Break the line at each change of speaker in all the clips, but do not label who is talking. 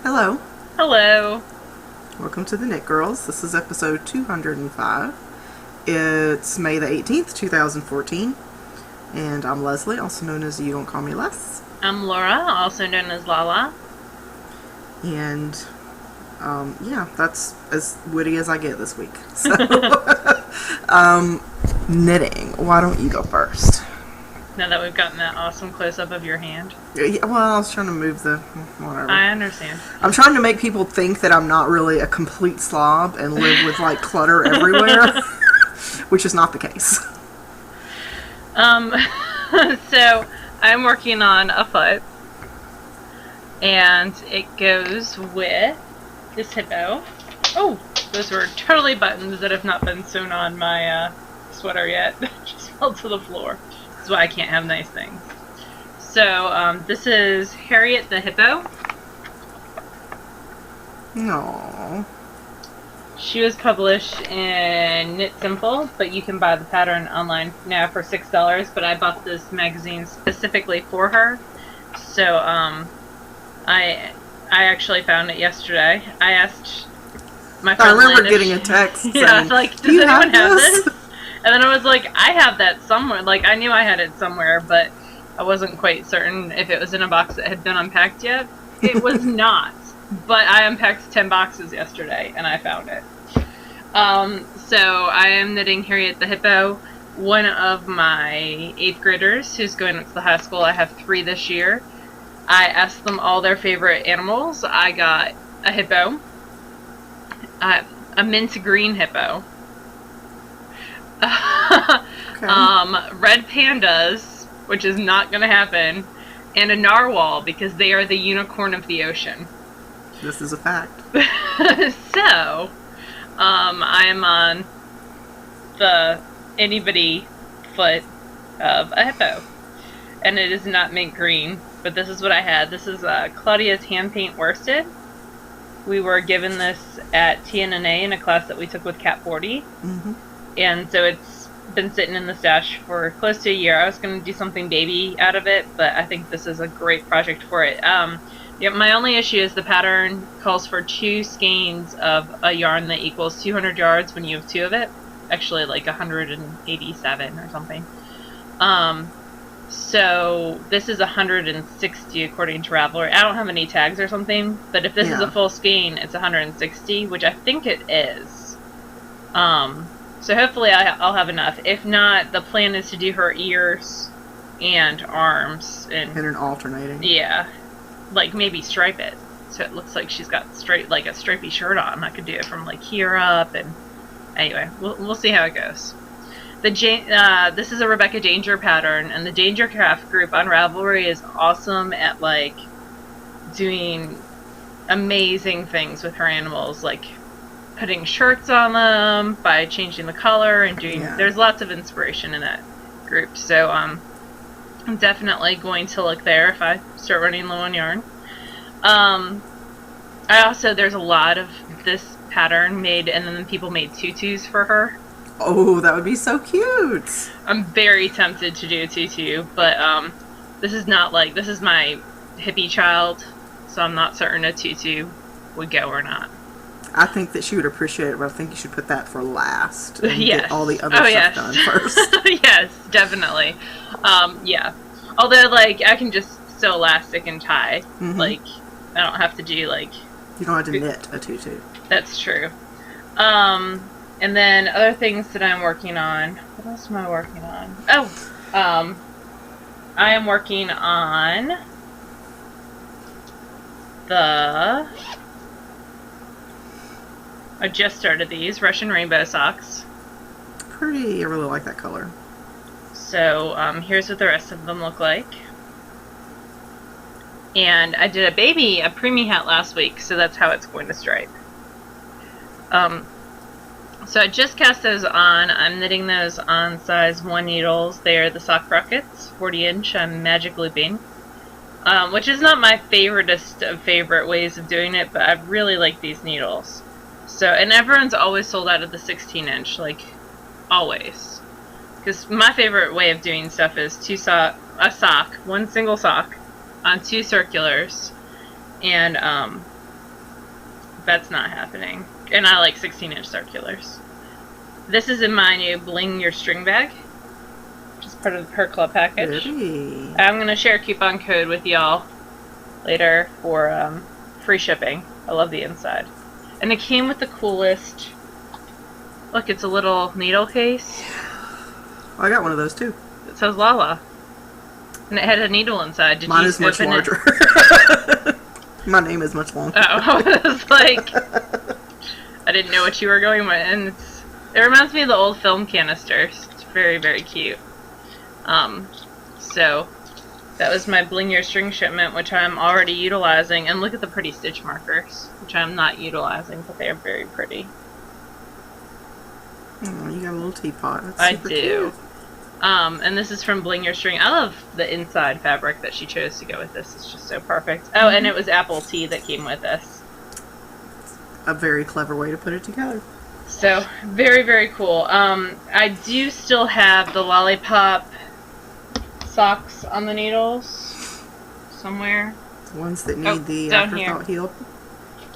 Hello.
Hello.
Welcome to the Knit Girls. This is episode 205. It's May the 18th, 2014. And I'm Leslie, also known as You Don't Call Me Les.
I'm Laura, also known as Lala.
And, yeah, that's as witty as I get this week. So, knitting. Why don't you go first?
Now that we've gotten that awesome close-up of your hand.
Yeah, well, I was trying to move the whatever.
I understand.
I'm trying to make people think that I'm not really a complete slob and live with, like, clutter everywhere, which is not the case.
So, I'm working on a foot, and it goes with this hippo. Oh, those were totally buttons that have not been sewn on my sweater yet. Just fell to the floor. That's why I can't have nice things. So, this is Harriet the hippo.
No.
She was published in Knit Simple, but you can buy the pattern online now for $6. But I bought this magazine specifically for her. So, I actually found it yesterday. I asked my friend.
I remember
Lynn
getting a text saying,
yeah, I was like, does anyone have this?
this?
And then I was like, I have that somewhere. Like, I knew I had it somewhere, but I wasn't quite certain if it was in a box that had been unpacked yet. It was not. But I unpacked 10 boxes yesterday, and I found it. So I am knitting Harriet the hippo. One of my 8th graders who's going up to the high school, I have 3 this year. I asked them all their favorite animals. I got a hippo, a mint green hippo,
Okay.
red pandas, which is not going to happen, and a narwhal because they are the unicorn of the ocean.
This is a fact.
So, I am on the itty-bitty foot of a hippo. And it is not mint green, but this is what I had. This is Claudia's hand paint worsted. We were given this at TNNA in a class that we took with Cat 40.
Mm-hmm.
And so it's been sitting in the stash for close to a year. I was going to do something baby out of it, but I think this is a great project for it. Yeah, my only issue is the pattern calls for 2 skeins of a yarn that equals 200 yards when you have 2 of it. Actually, like 187 or something. So this is 160 according to Ravelry. I don't have any tags or something, but if this is a full skein, it's 160, which I think it is. So hopefully I'll have enough. If not, the plan is to do her ears and arms
And an alternating.
Yeah. Like maybe stripe it so it looks like she's got like a stripy shirt on. I could do it from like here up, and anyway, we'll see how it goes. This is a Rebecca Danger pattern, and the Danger Craft group on Ravelry is awesome at like doing amazing things with her animals, like putting shirts on them by changing the color and doing.
Yeah.
There's lots of inspiration in that group, so I'm definitely going to look there if I start running low on yarn. There's a lot of this pattern made, and then people made tutus for her.
Oh, that would be so cute.
I'm very tempted to do a tutu, but this is my hippie child, so I'm not certain a tutu would go or not.
I think that she would appreciate it, but I think you should put that for last. And
Yes.
get all the other stuff done first.
Yes, definitely. Yeah. Although, like, I can just sew elastic and tie.
Mm-hmm.
Like, I don't have to do, like...
You don't have to knit a tutu.
That's true. And then other things that I'm working on. What else am I working on? Oh! I am working on I just started these Russian rainbow socks.
Pretty. I really like that color.
So, here's what the rest of them look like. And I did a preemie hat last week, so that's how it's going to stripe. So I just cast those on. I'm knitting those on size 1 needles. They are the sock brockets, 40 inch. I'm magic looping. Which is not my favoriteest of favorite ways of doing it, but I really like these needles. So, and everyone's always sold out of the 16 inch, like, always. Because my favorite way of doing stuff is one single sock, on 2 circulars, and That's not happening. And I like 16-inch circulars. This is in my new Bling Your String bag, which is part of her club package.
Pretty.
I'm going to share a coupon code with y'all later for free shipping. I love the inside. And it came with the coolest... Look, it's a little needle case.
I got one of those too.
It says Lala. And it had a needle inside. Did
Mine
you
is much
open
larger. My name is much longer.
Oh, I was like... I didn't know what you were going with. And it reminds me of the old film canisters. It's very, very cute. So... That was my Bling Your String shipment, which I'm already utilizing. And look at the pretty stitch markers, which I'm not utilizing, but they are very pretty.
Oh, you got a little teapot. That's
I
super
do.
Cute.
And this is from Bling Your String. I love the inside fabric that she chose to go with this. It's just so perfect. Oh, and it was apple tea that came with this.
A very clever way to put it together.
So, very, very cool. I do still have the lollipop socks on the needles somewhere.
The ones that need the
down
afterthought heel.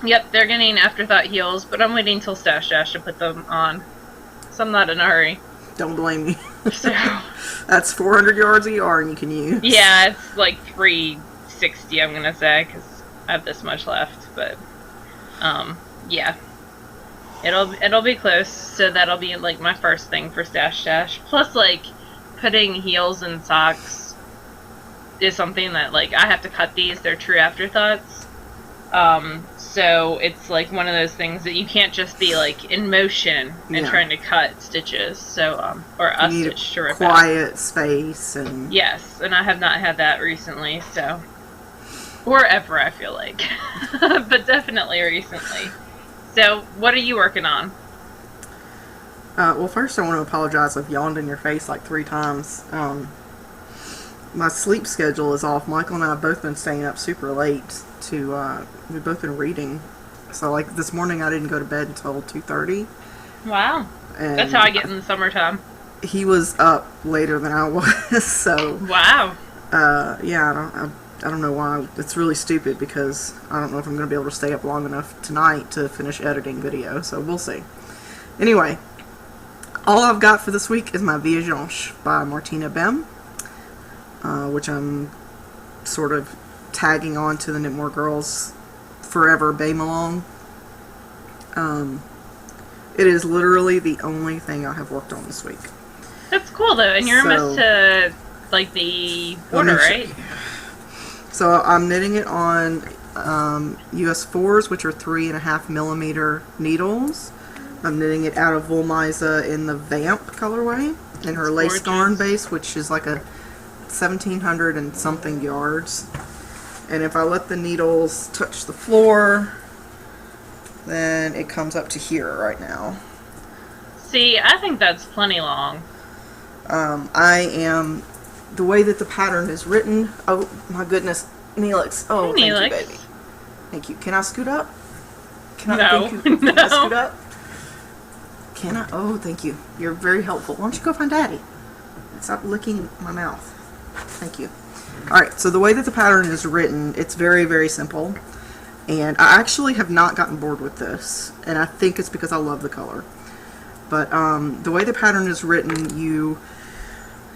Yep, they're getting afterthought heels, but I'm waiting till Stash Dash to put them on. So I'm not in a hurry.
Don't blame me.
So
that's 400 yards of yarn you can use.
yeah, it's like 360, I'm gonna say, because I have this much left. But yeah, it'll be close. So that'll be like my first thing for Stash Dash. Plus, like, putting heels in socks is something that, like, I have to cut these. They're true afterthoughts. So it's like one of those things that you can't just be like in motion and trying to cut stitches. So or a stitch to rip out.
Quiet space and
yes, and I have not had that recently. So or ever, I feel like, but definitely recently. So what are you working on?
Well, first I want to apologize. I've yawned in your face like 3 times. My sleep schedule is off. Michael and I have both been staying up super late we've both been reading. So like this morning I didn't go to bed until 2:30.
Wow.
And
that's how I get in the summertime.
He was up later than I was, so...
Wow.
Yeah, I don't know why. It's really stupid because I don't know if I'm going to be able to stay up long enough tonight to finish editing video, so we'll see. Anyway, all I've got for this week is my Voyage by Martina Bem, which I'm sort of tagging on to the Knitmore Girls Forever Baymalong. It is literally the only thing I have worked on this week.
That's cool though, and you're almost to like the border, right?
So I'm knitting it on US 4s, which are 3.5 millimeter needles. I'm knitting it out of Woolmiza in the Vamp colorway, in her lace yarn base, which is like a 1,700 and something yards. And if I let the needles touch the floor, then it comes up to here right now.
See, I think that's plenty long.
The way that the pattern is written, oh my goodness, Neelix. Oh,
hey,
thank
Neelix.
you, baby. Thank you. Can I scoot up? Can I,
no.
thank you.
No.
Can I scoot up? Can I? Oh, thank you. You're very helpful. Why don't you go find Daddy? Stop licking my mouth. Thank you. Alright, so the way that the pattern is written, it's very, very simple. And I actually have not gotten bored with this. And I think it's because I love the color. But the way the pattern is written, you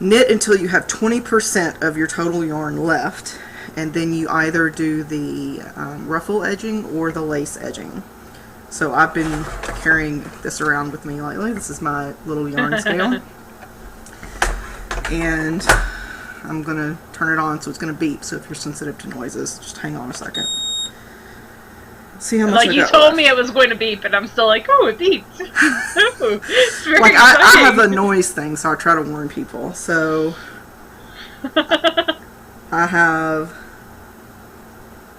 knit until you have 20% of your total yarn left. And then you either do the ruffle edging or the lace edging. So I've been carrying this around with me lately. This is my little yarn scale. And I'm going to turn it on so it's going to beep. So if you're sensitive to noises, just hang on a second. See how much
like
I
you
got
told
left.
me it was going to beep, and I'm still like, oh, it beeped. Ooh, it's very
Like I have a
exciting.
noise thing, so I try to warn people. So I have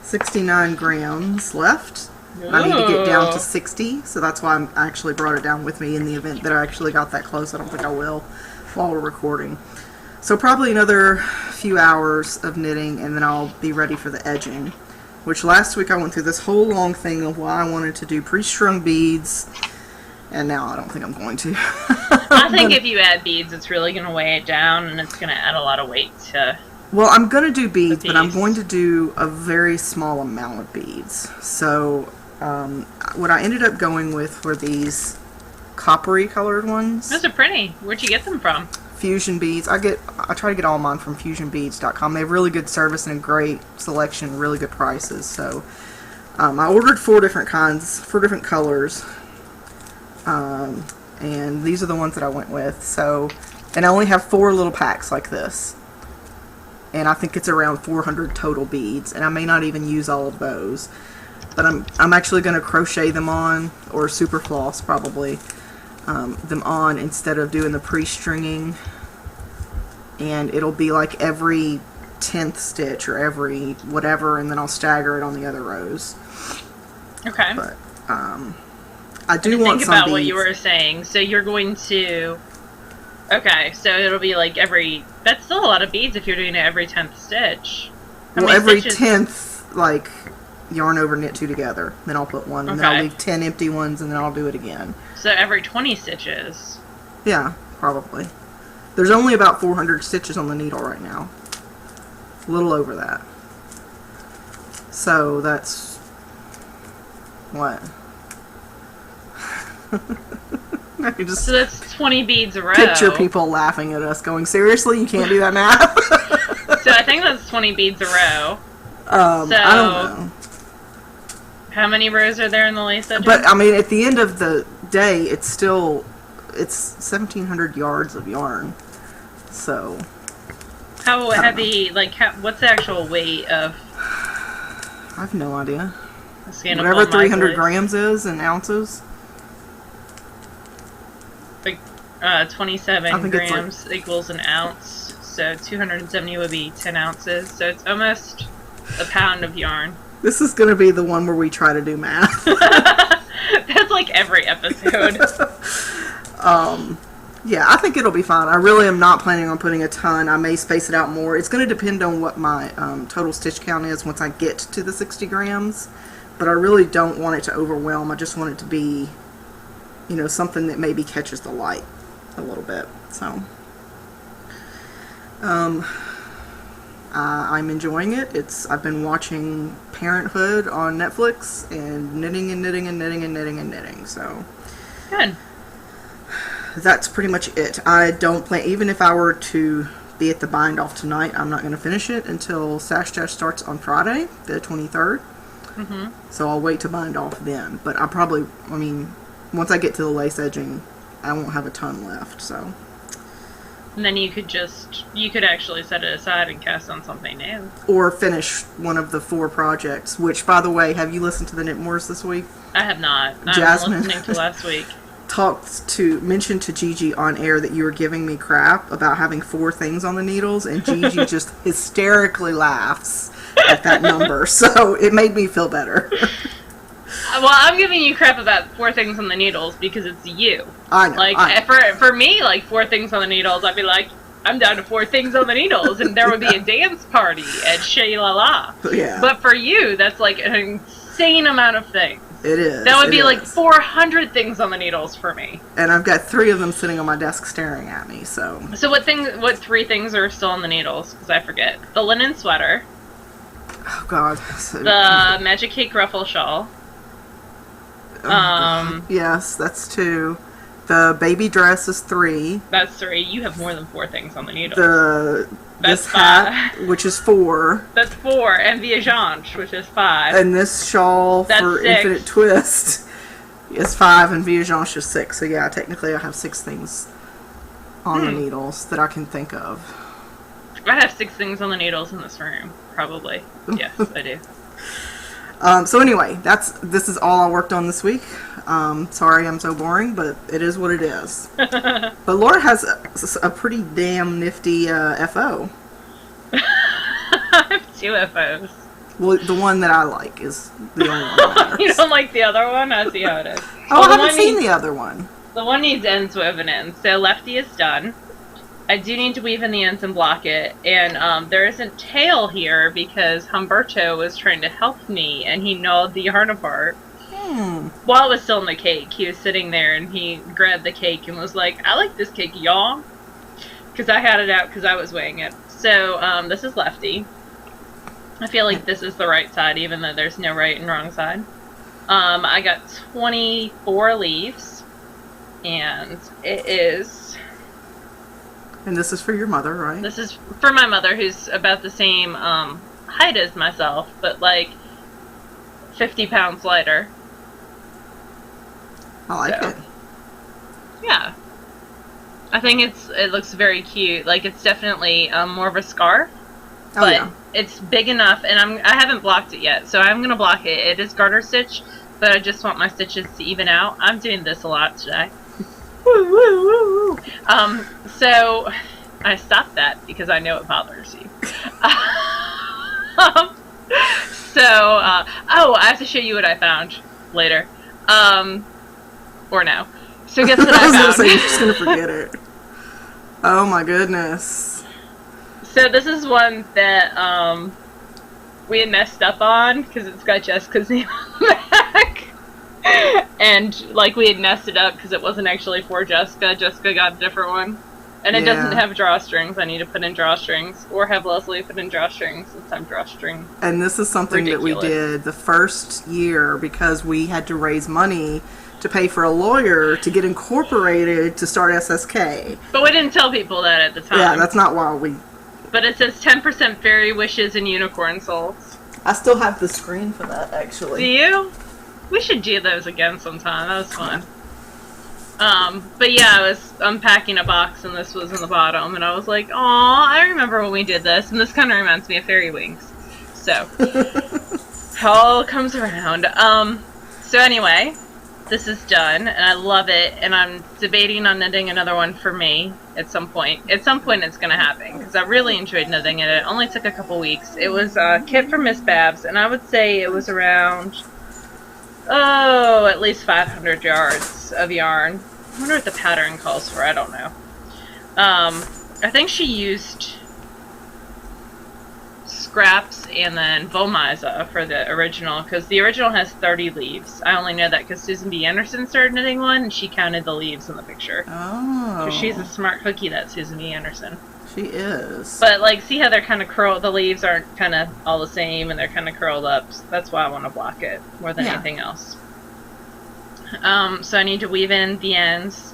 69 grams left. I need to get down to 60, so that's why I actually brought it down with me in the event that I actually got that close. I don't think I will while we're recording. So probably another few hours of knitting, and then I'll be ready for the edging. Which last week I went through this whole long thing of why I wanted to do pre-strung beads, and now I don't think I'm going to.
I think if you add beads, it's really going to weigh it down, and it's going to add a lot of weight to...
Well, I'm going to do beads,
the
but I'm
piece.
going to do a very small amount of beads. So What I ended up going with were these coppery colored ones.
Those are pretty. Where'd you get them from?
Fusion beads. I try to get all mine from fusionbeads.com. They have really good service and a great selection, really good prices. So I ordered 4 different kinds, 4 different colors, and these are the ones that I went with. So, and I only have 4 little packs like this, and I think it's around 400 total beads, and I may not even use all of those. But I'm actually going to crochet them on, or super floss probably, them on instead of doing the pre-stringing. And it'll be like every 10th stitch or every whatever, and then I'll stagger it on the other rows.
Okay.
But I do want
think
some
about
beads.
what you were saying. So you're going to... Okay, so it'll be like every... That's still a lot of beads if you're doing it every 10th stitch.
Well, every 10th, like... yarn over, knit 2 together, then I'll put one, and then I'll leave 10 empty ones, and then I'll do it again.
So every 20 stitches?
Yeah, probably. There's only about 400 stitches on the needle right now. A little over that. So that's... what?
So that's 20 beads a row.
Picture people laughing at us going, seriously, you can't do that math?
So I think that's 20 beads a row.
I don't know.
How many rows are there in the lace edging?
But, I mean, at the end of the day, it's still, it's 1,700 yards of yarn. So.
How heavy, like, what's the actual weight of?
I have no idea.
Whatever
300 grams is in ounces.
Like, 27 grams
like,
equals an ounce. So 270 would be 10 ounces. So it's almost a pound of yarn.
This is going to be the one where we try to do math.
That's like every episode.
Yeah, I think it'll be fine. I really am not planning on putting a ton. I may space it out more. It's going to depend on what my total stitch count is once I get to the 60 grams. But I really don't want it to overwhelm. I just want it to be, you know, something that maybe catches the light a little bit. So, I'm enjoying it. I've been watching Parenthood on Netflix and knitting and knitting and knitting and knitting and knitting. So,
good.
That's pretty much it. I don't plan, even if I were to be at the bind off tonight, I'm not going to finish it until Sash Dash starts on Friday, the 23rd.
Mm-hmm.
So I'll wait to bind off then. But I probably, I mean, once I get to the lace edging, I won't have a ton left, so.
And then you could actually set it aside and cast on something new.
Or finish one of the 4 projects, which, by the way, have you listened to the Knit Moors this week?
I have not.
Jasmine
I'm listening to last week.
mentioned to Gigi on air that you were giving me crap about having 4 things on the needles, and Gigi just hysterically laughs at that number, so it made me feel better.
Well, I'm giving you crap about 4 things on the needles because it's you.
I know.
Like, for me, like, 4 things on the needles, I'd be like, I'm down to 4 things on the needles, and there would be a dance party at Shea La La.
Yeah.
But for you, that's like an insane amount of things.
It is.
That would be like 400 things on the needles for me.
And I've got 3 of them sitting on my desk staring at me, so.
So what 3 things are still on the needles? Because I forget. The linen sweater.
Oh, God.
The Magic Cake ruffle shawl.
Yes, that's 2. The baby dress is 3.
That's 3. You have more than 4 things on the needles.
This hat, which is 4.
That's 4. And Viajange, which is 5.
And this shawl for
6.
Infinite Twist is 5, and Viajange is 6. So yeah, technically I have 6 things on the needles that I can think of.
I have 6 things on the needles in this room, probably. Yes, I do.
So anyway, this is all I worked on this week. Sorry I'm so boring, but it is what it is. But Laura has a pretty damn nifty FO.
I have 2 FOs.
Well, the one that I like is the only one that matters.
You don't like the other one? I see how it is.
Oh, I haven't seen the other one.
The one needs ends woven in. So lefty is done. I do need to weave in the ends and block it, and there isn't tail here because Humberto was trying to help me, and he gnawed the yarn apart. While it was still in the cake, he was sitting there, and he grabbed the cake and was like, I like this cake, y'all. Because I had it out because I was weighing it. So, this is lefty. I feel like this is the right side, even though there's no right and wrong side. I got 24 leaves, and it is...
And this is for your mother, right?
This is for my mother, who's about the same height as myself, but like 50 pounds lighter.
I like it.
Yeah. I think it looks very cute. Like, it's definitely more of a scarf. But it's big enough, and I haven't blocked it yet, so I'm gonna block it. It is garter stitch, but I just want my stitches to even out. I'm doing this a lot today. Woo, woo, woo, woo. So I stopped that because I know it bothers you. I have to show you what I found later. Or no. So guess what I found?
I was gonna say, you're just gonna forget it. Oh my goodness.
So this is one that we had messed up on because it's got Jessica's name on the back. And like we had messed it up because it wasn't actually for Jessica. Jessica got a different one. And it doesn't have drawstrings. I need to put in drawstrings. Or have Leslie put in drawstrings since I'm drawstring.
And this is something that we did the first year because we had to raise money to pay for a lawyer to get incorporated to start SSK.
But we didn't tell people that at the time.
Yeah, that's not why we...
But it says 10% fairy wishes and unicorn souls.
I still have the screen for that, actually.
Do you? We should do those again sometime. That was fun. But yeah, I was unpacking a box and this was in the bottom, and I was like, "Aw, I remember when we did this," and this kind of reminds me of fairy wings. So, it all comes around. So anyway, this is done, and I love it, and I'm debating on knitting another one for me at some point. At some point it's gonna happen, because I really enjoyed knitting it. It only took a couple weeks. It was a kit from Miss Babs, and I would say it was around... at least 500 yards of yarn. I wonder what the pattern calls for. I don't know. I think she used scraps and then Vomiza for the original, because the original has 30 leaves. I only know that because Susan B. Anderson started knitting one, and she counted the leaves in the picture. Oh. So she's a smart cookie, that Susan B. Anderson.
She is.
But, like, see how they're kind of curled? The leaves aren't kind of all the same, and they're kind of curled up. So that's why I want to block it more than anything else. So I need to weave in the ends,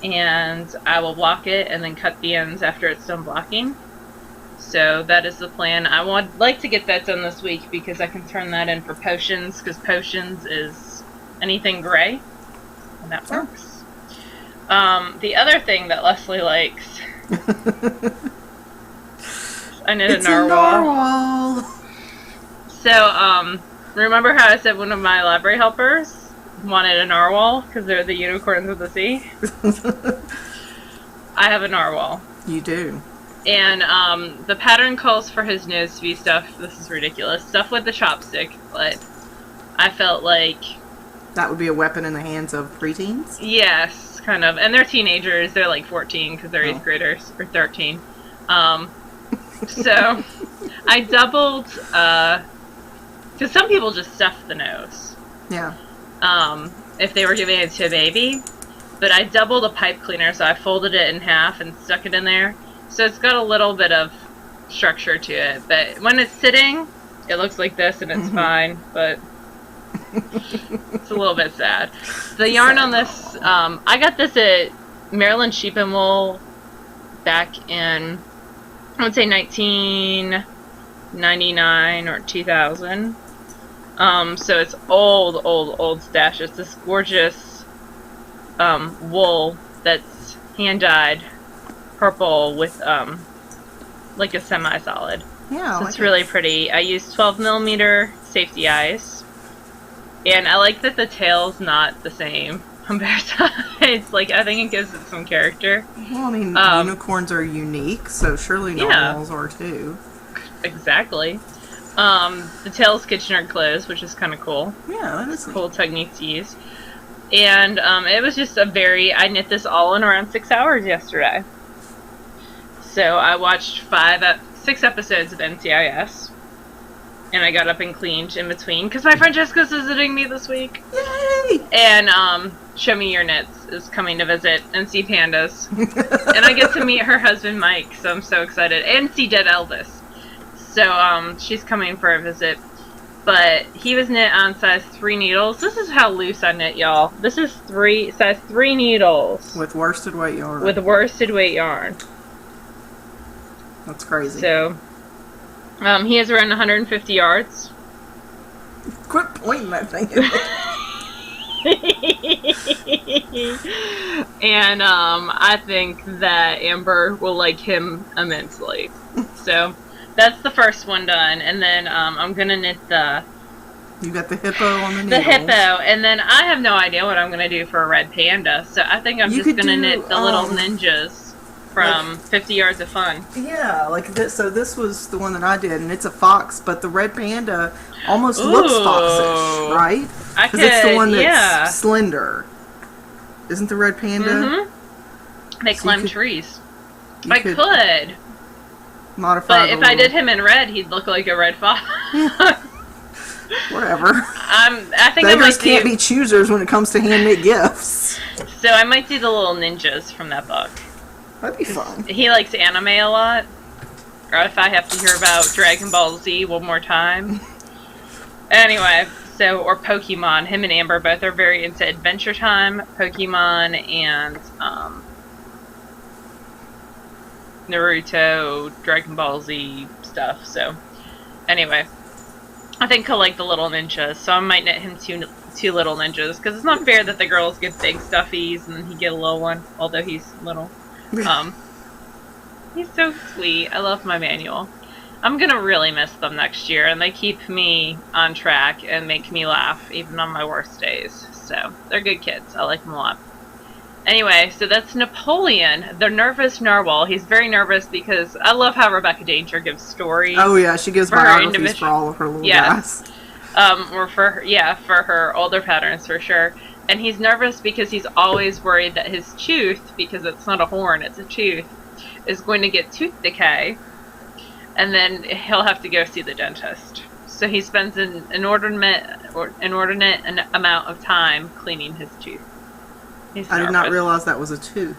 and I will block it and then cut the ends after it's done blocking. So that is the plan. I would like to get that done this week because I can turn that in for potions, because potions is anything gray, and that works. The other thing that Leslie likes... I knit a narwhal. So, remember how I said one of my library helpers wanted a narwhal because they're the unicorns of the sea? I have a narwhal.
You do.
And the pattern calls for his nose to be stuff. This is ridiculous. Stuff with the chopstick, but I felt like
that would be a weapon in the hands of preteens?
Yes, kind of. And they're teenagers. They're like 14 because they're 8th graders, or 13. So I doubled, because some people just stuff the nose.
Yeah.
If they were giving it to a baby. But I doubled a pipe cleaner, so I folded it in half and stuck it in there. So it's got a little bit of structure to it. But when it's sitting, it looks like this and it's fine, but it's a little bit sad. The yarn on this, I got this at Maryland Sheep and Wool back in, I would say 1999 or 2000. So it's old stash. It's this gorgeous wool that's hand-dyed purple with like a semi-solid.
Yeah,
so it's really pretty. I used 12mm safety eyes, and I like that the tail's not the same on both sides. Like, I think it gives it some character.
Well, I mean, unicorns are unique, so surely narwhals are too.
Exactly. The tail's Kitchener closed, which is kind of cool.
Yeah, that is
cool technique to use. And it was just I knit this all in around 6 hours yesterday. So I watched 6 episodes of NCIS, and I got up and cleaned in between because my friend Jessica's visiting me this week.
Yay!
And Show Me Your Knits is coming to visit and see pandas, and I get to meet her husband Mike, so I'm so excited, and see Dead Elvis. So she's coming for a visit, But he was knit on size 3 needles. This is how loose I knit, y'all. This is size 3 needles.
With worsted weight yarn.
With worsted weight yarn.
That's crazy.
So, he has around 150 yards.
Quit pointing that thing at me.
And I think that Amber will like him immensely. So that's the first one done, and then I'm gonna knit
You got the hippo on the needles.
the hippo, and then I have no idea what I'm gonna do for a red panda. So I think I'm just gonna knit the little ninjas from 50 Yards of Fun.
Yeah, like this. So this was the one that I did, and it's a fox, but the red panda almost looks foxish, right? Because it's the one that's slender. Isn't the red panda?
Mm-hmm. They climb trees. I could
modify.
But if I did him in red, he'd look like a red fox.
Whatever.
I think
beggars can't be choosers when it comes to handmade gifts.
So I might do the little ninjas from that book.
That'd be fun.
He likes anime a lot. Or if I have to hear about Dragon Ball Z one more time. Anyway, or Pokemon. Him and Amber both are very into Adventure Time, Pokemon, and Naruto, Dragon Ball Z stuff. So, anyway, I think he'll like the little ninjas. So I might knit him two little ninjas, because it's not fair that the girls get big stuffies and he get a little one, although he's little. He's so sweet. I love my manual. I'm gonna really miss them next year, and they keep me on track and make me laugh even on my worst days. So they're good kids. I like them a lot. Anyway, so that's Napoleon, the nervous narwhal. He's very nervous because I love how Rebecca Danger gives stories.
Oh yeah, she gives biographies for all of her little guys.
Or for her older patterns for sure. And he's nervous because he's always worried that his tooth, because it's not a horn, it's a tooth, is going to get tooth decay, and then he'll have to go see the dentist. So he spends an inordinate amount of time cleaning his tooth.
I did not realize that was a tooth.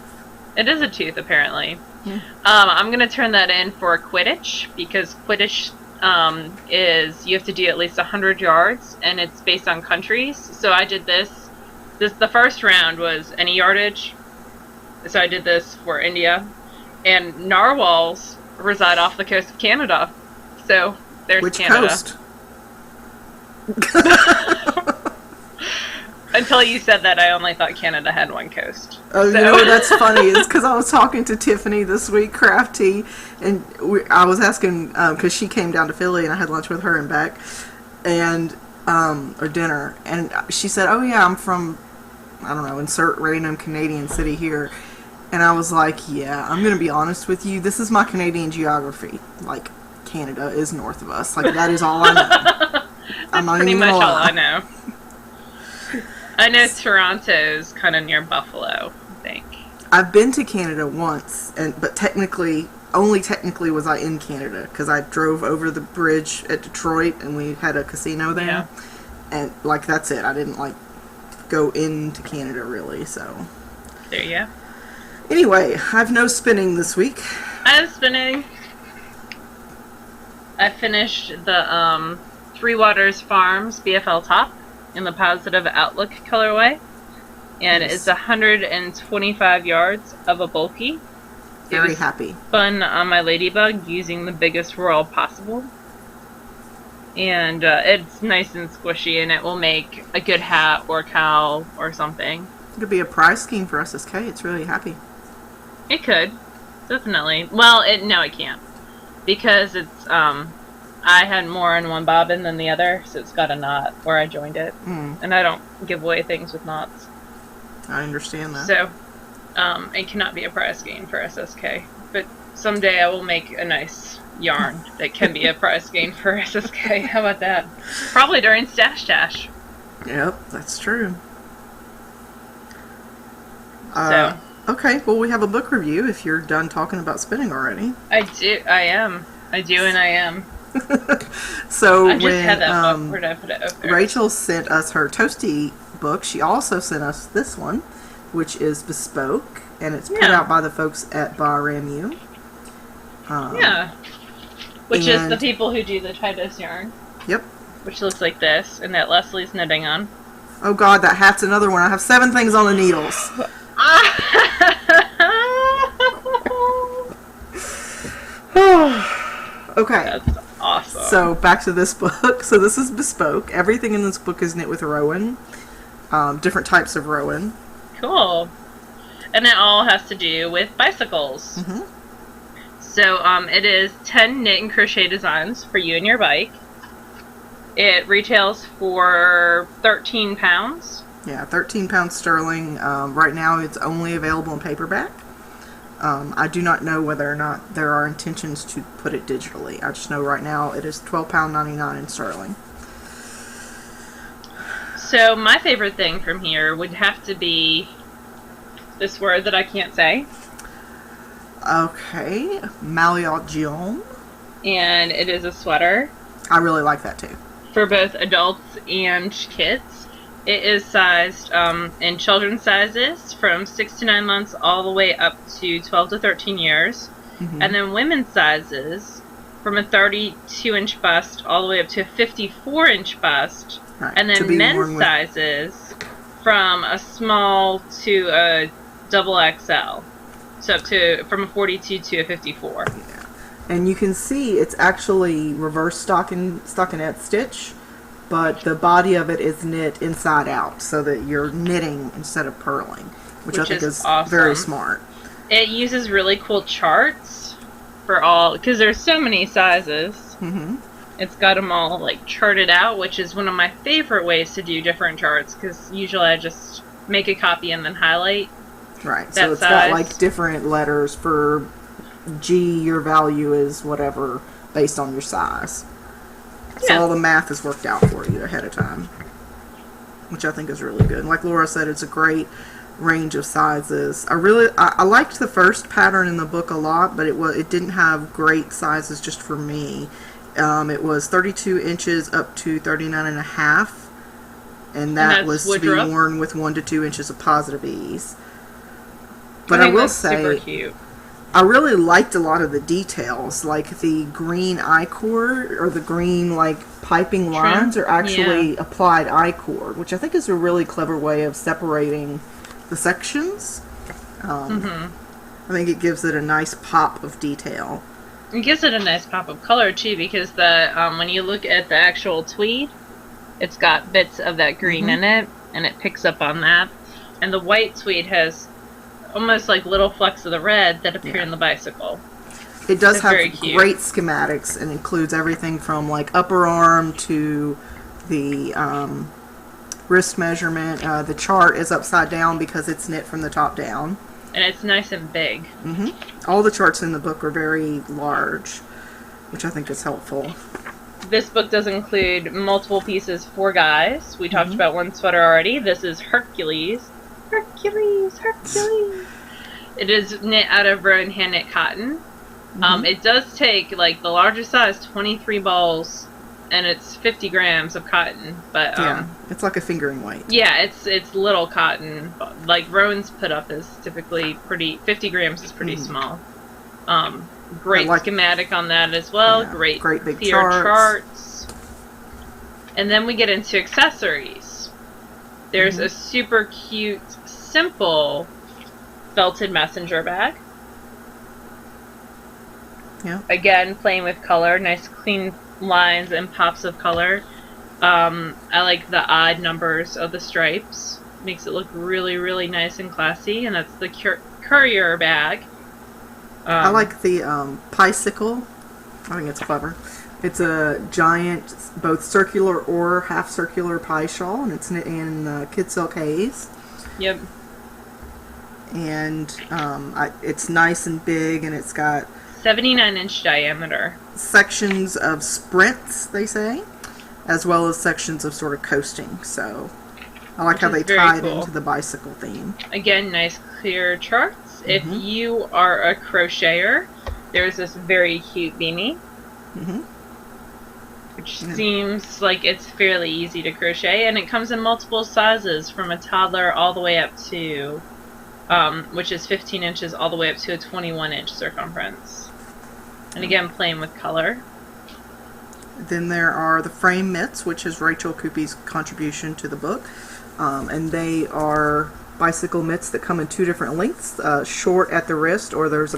It is a tooth, apparently.
Yeah.
I'm going to turn that in for Quidditch, because Quidditch is, you have to do at least 100 yards, and it's based on countries. So I did this. The first round was any yardage. So I did this for India. And narwhals reside off the coast of Canada. So there's
Which
Canada.
Coast?
Until you said that, I only thought Canada had one coast.
Oh, so. You know, that's funny. It's because I was talking to Tiffany this week, Crafty, and I was asking, because she came down to Philly, and I had lunch with her and back, and, or dinner, and she said, oh yeah, I'm from, I don't know, insert random Canadian city here. And I was like, yeah, I'm going to be honest with you. This is my Canadian geography. Like, Canada is north of us. Like, that is all I know. I'm not
pretty
even
much
gonna
all
lie.
I know. I know Toronto's kind of near Buffalo, I think.
I've been to Canada once, but only technically was I in Canada, because I drove over the bridge at Detroit, and we had a casino there.
Yeah.
And, like, that's it. I didn't, like, go into Canada, really, so.
There you go.
Anyway, I've no spinning this week.
I'm spinning. I finished the Three Waters Farms BFL top in the Positive Outlook colorway. And it's 125 yards of a bulky.
Very happy.
Fun on my ladybug using the biggest royal possible. And it's nice and squishy, and it will make a good hat or cowl or something.
It'll be a prize scheme for SSK. It's really happy.
It could. Definitely. Well, no, it can't. Because it's, I had more in one bobbin than the other, so it's got a knot where I joined it. And I don't give away things with knots.
I understand that.
So, it cannot be a prize gain for SSK. But someday I will make a nice yarn that can be a prize gain for SSK. How about that? Probably during Stash Dash.
Yep, that's true.
So.
Okay, well, we have a book review if you're done talking about spinning already.
I do, and I am.
So
I just had that book. Where did I put it? Okay.
Rachel sent us her Toasty book, she also sent us this one, which is Bespoke, and it's put out by the folks at Baa Ram Ewe.
Which is the people who do the Titus yarn.
Yep.
which looks like this, and that Leslie's knitting on.
Oh God, that hat's another one. I have 7 things on the needles. Okay.
That's awesome.
So back to this book. So this is Bespoke. Everything in this book is knit with Rowan. Different types of Rowan.
Cool. And it all has to do with bicycles.
Mm-hmm.
So it is 10 knit and crochet designs for you and your bike. It retails for £13.
Yeah, £13 sterling. Right now it's only available in paperback. I do not know whether or not there are intentions to put it digitally. I just know right now it is £12.99 in sterling.
So my favorite thing from here would have to be this word that I can't say.
Okay, Malliagion.
And it is a sweater.
I really like that too.
For both adults and kids. It is sized in children's sizes from 6 to 9 months all the way up to 12 to 13 years.
Mm-hmm.
And then women's sizes from a 32-inch bust all the way up to a 54-inch bust.
Right,
and then men's sizes from a small to a double XL. So up to from a 42 to a 54.
Yeah. And you can see it's actually reverse stockinette stitch, but the body of it is knit inside out so that you're knitting instead of purling, which I think is
awesome.
Very smart.
It uses really cool charts for all, because there's so many sizes.
Mm-hmm.
It's got them all like charted out, which is one of my favorite ways to do different charts, because usually I just make a copy and then highlight.
Right, so it's got like different letters for G, your value is whatever based on your size. So
Yeah.
all the math is worked out for you ahead of time, which I think is really good. And like Laura said, it's a great range of sizes. I liked the first pattern in the book a lot, but it didn't have great sizes just for me. It was 32 inches up to 39 and a half, and that was to be worn with 1 to 2 inches of positive ease. But I will say,
super cute.
I really liked a lot of the details, like the green I-cord or the green like piping lines are actually applied I-cord, which I think is a really clever way of separating the sections. I think it gives it a nice pop of detail.
It gives it a nice pop of color too, because the when you look at the actual tweed, it's got bits of that green in it, and it picks up on that. And the white tweed has almost like little flecks of the red that appear in the bicycle.
It does have great schematics and includes everything from like upper arm to the wrist measurement. The chart is upside down because it's knit from the top down.
And it's nice and big.
All the charts in the book are very large, which I think is helpful.
This book does include multiple pieces for guys. We talked about one sweater already. This is Hercules. Hercules. It is knit out of Rowan hand knit cotton. It does take like the largest size, 23 balls, and it's 50 grams of cotton. But
yeah, it's like a fingering weight.
Yeah, it's little cotton. Like Rowan's put up is typically pretty. 50 grams is pretty small. Great schematic on that as well. Yeah, great big clear charts. And then we get into accessories. There's a super cute, simple felted messenger bag.
Yeah.
Again, playing with color, nice clean lines and pops of color. I like the odd numbers of the stripes. Makes it look really, really nice and classy. And that's the courier bag.
I like the Piecicle. I think it's clever. It's a giant, both circular or half circular pie shawl, and it's knit in Kid Silk Haze.
Yep.
And it's nice and big, and it's got
79-inch diameter.
Sections of sprints, they say, as well as sections of sort of coasting. So I like how they tie it into the bicycle theme. Again,
nice clear charts. If you are a crocheter, there's this very cute beanie. Which seems like it's fairly easy to crochet, and it comes in multiple sizes from a toddler all the way up to, which is 15 inches, all the way up to a 21-inch circumference. And again, playing with color.
Then there are the frame mitts, which is Rachel Coopy's contribution to the book. And they are bicycle mitts that come in two different lengths, short at the wrist, or there's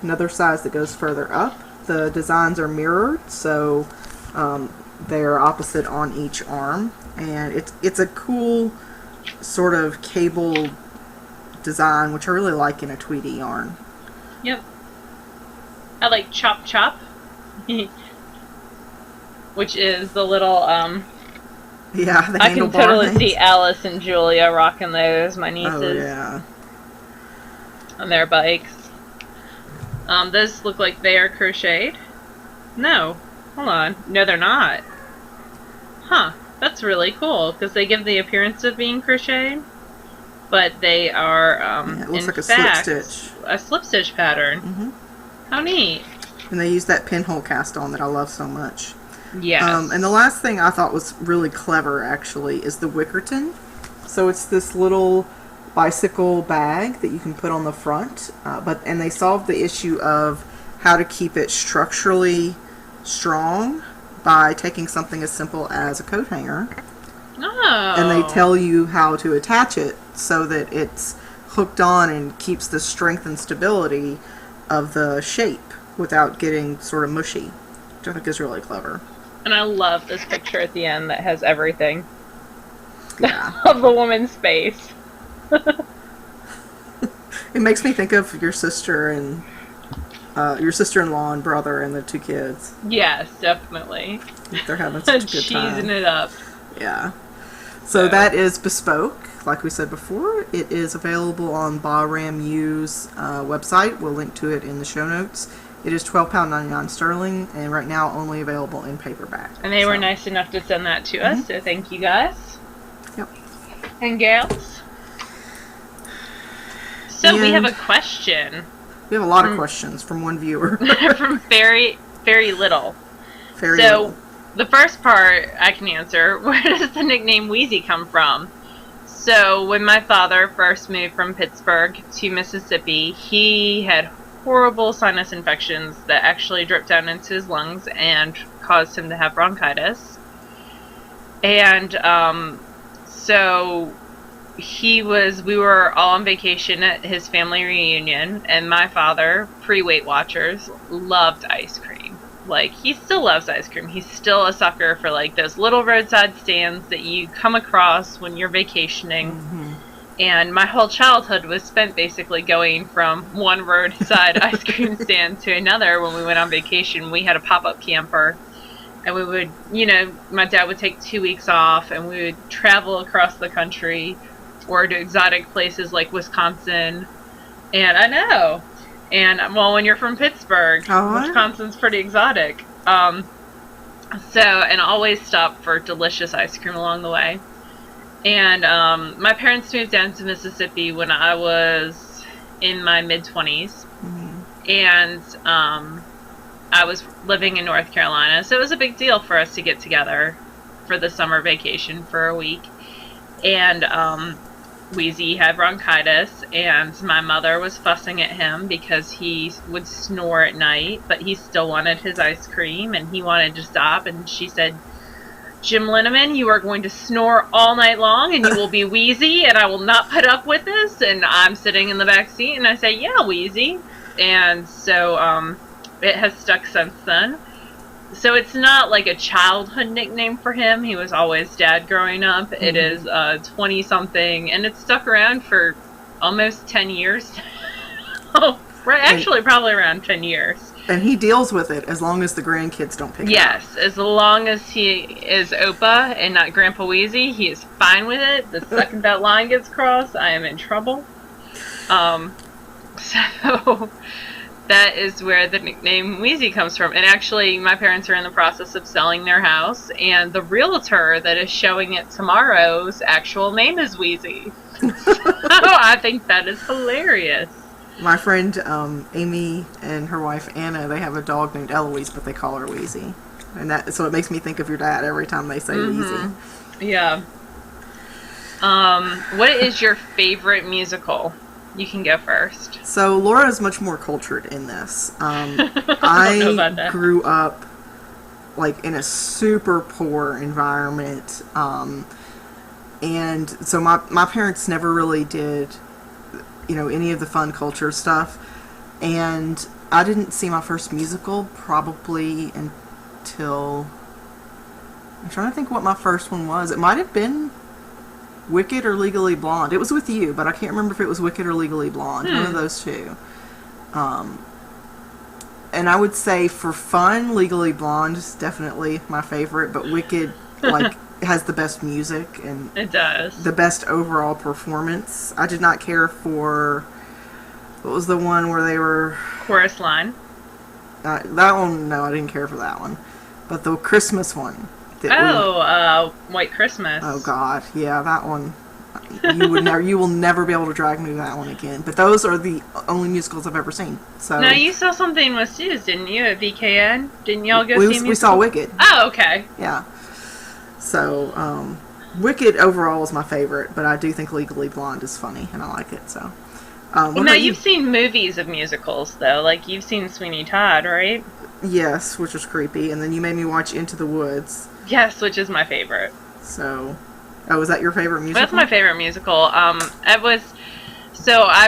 another size that goes further up. The designs are mirrored, so they're opposite on each arm. And it's a cool sort of cable design, which I really like in a tweedy yarn.
Yep. I like Chop Chop, which is the little,
yeah, the
I can
handlebar
totally
things.
see Alice and Julia rocking those, my nieces.
Oh, yeah.
On their bikes. Those look like they are crocheted. No. Hold on. No, they're not. Huh. That's really cool, because they give the appearance of being crocheted, but they are,
Yeah, it looks
in
like a
fact,
slip stitch.
a slip stitch pattern.
Mm-hmm.
How neat.
And they use that pinhole cast on that I love so much.
Yes.
And the last thing I thought was really clever, actually, is the Wickerton. So it's this little bicycle bag that you can put on the front, and they solved the issue of how to keep it structurally strong by taking something as simple as a coat hanger.
Oh.
And they tell you how to attach it so that it's hooked on and keeps the strength and stability of the shape without getting sort of mushy, which I think is really clever.
And I love this picture at the end that has everything.
Yeah.
Of the woman's face.
It makes me think of your sister and your sister-in-law and brother and the two kids.
Yes, definitely.
They're having such a good time.
Cheesing it up.
Yeah. So that is Bespoke. Like we said before, it is available on Baa Ram Ewe's website. We'll link to it in the show notes. It is £12.99 sterling, and right now only available in paperback.
And they were nice enough to send that to us, so thank you guys.
Yep.
And gals. So we have a question.
We have a lot of questions from one viewer.
From Very Little.
Very little.
The first part I can answer, where does the nickname Wheezy come from? So when my father first moved from Pittsburgh to Mississippi, he had horrible sinus infections that actually dripped down into his lungs and caused him to have bronchitis. And so we were all on vacation at his family reunion, and my father, pre-Weight Watchers, loved ice cream. Like, he still loves ice cream. He's still a sucker for, like, those little roadside stands that you come across when you're vacationing.
Mm-hmm.
And my whole childhood was spent basically going from one roadside ice cream stand to another. When we went on vacation, we had a pop-up camper. And we would, my dad would take 2 weeks off, and we would travel across the country or to exotic places like Wisconsin. And I know. And, well, when you're from Pittsburgh, Wisconsin's pretty exotic. And always stop for delicious ice cream along the way. And my parents moved down to Mississippi when I was in my mid-20s. Mm-hmm. And I was living in North Carolina. So it was a big deal for us to get together for the summer vacation for a week. And Wheezy had bronchitis, and my mother was fussing at him because he would snore at night, but he still wanted his ice cream, and he wanted to stop. And she said, "Jim Linneman, you are going to snore all night long, and you will be wheezy, and I will not put up with this." And I'm sitting in the back seat, and I say, "Yeah, Wheezy." And so it has stuck since then. So it's not like a childhood nickname for him. He was always Dad growing up. Mm-hmm. It is 20-something, and it's stuck around for almost 10 years. Oh, right, actually probably around 10 years.
And he deals with it as long as the grandkids don't pick it up.
Yes, as long as he is Opa and not Grandpa Wheezy, he is fine with it. The second that line gets crossed, I am in trouble. So that is where the nickname Wheezy comes from. And actually, my parents are in the process of selling their house, and the realtor that is showing it tomorrow's actual name is Wheezy. So I think that is hilarious.
My friend Amy and her wife Anna, they have a dog named Eloise, but they call her Wheezy. And so it makes me think of your dad every time they say Wheezy.
Yeah. What is your favorite musical? You can go first.
So Laura is much more cultured in this. I grew up like in a super poor environment. And so my parents never really did, any of the fun culture stuff. And I didn't see my first musical probably until, I'm trying to think what my first one was. It might have been Wicked or Legally Blonde. It was with you, but I can't remember if it was Wicked or Legally Blonde. One of those two. And I would say for fun, Legally Blonde is definitely my favorite, but Wicked, has the best music and
it does.
The best overall performance. I did not care for, what was the one where they were...
Chorus Line.
That one, no, I didn't care for that one. But the Christmas one.
White Christmas.
Oh God, yeah, that one. You will never be able to drag me to that one again. But those are the only musicals I've ever seen. So
now you saw something with Suze, didn't you? At VKN, didn't y'all go see a musical?
We saw Wicked.
Oh, okay.
Yeah. So Wicked overall is my favorite, but I do think Legally Blonde is funny and I like it. So.
Now you've seen movies of musicals though, like you've seen Sweeney Todd, right?
Yes, which was creepy, and then you made me watch Into the Woods.
Yes, which is my favorite.
So, was that your favorite musical?
That's my favorite musical. I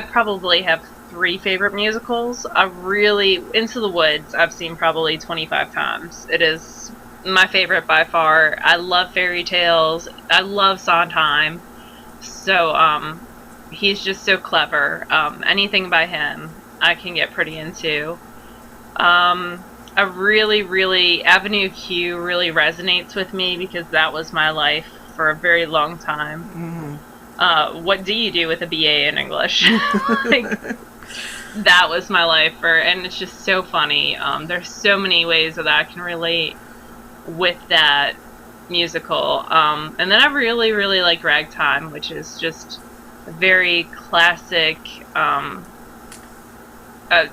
probably have 3 favorite musicals. Into the Woods, I've seen probably 25 times. It is my favorite by far. I love fairy tales. I love Sondheim. So, he's just so clever. Anything by him, I can get pretty into. Avenue Q really resonates with me because that was my life for a very long time. Mm-hmm. What do you do with a BA in English? That was my life, and it's just so funny. There's so many ways that I can relate with that musical. And then I really, really like Ragtime, which is just a very classic,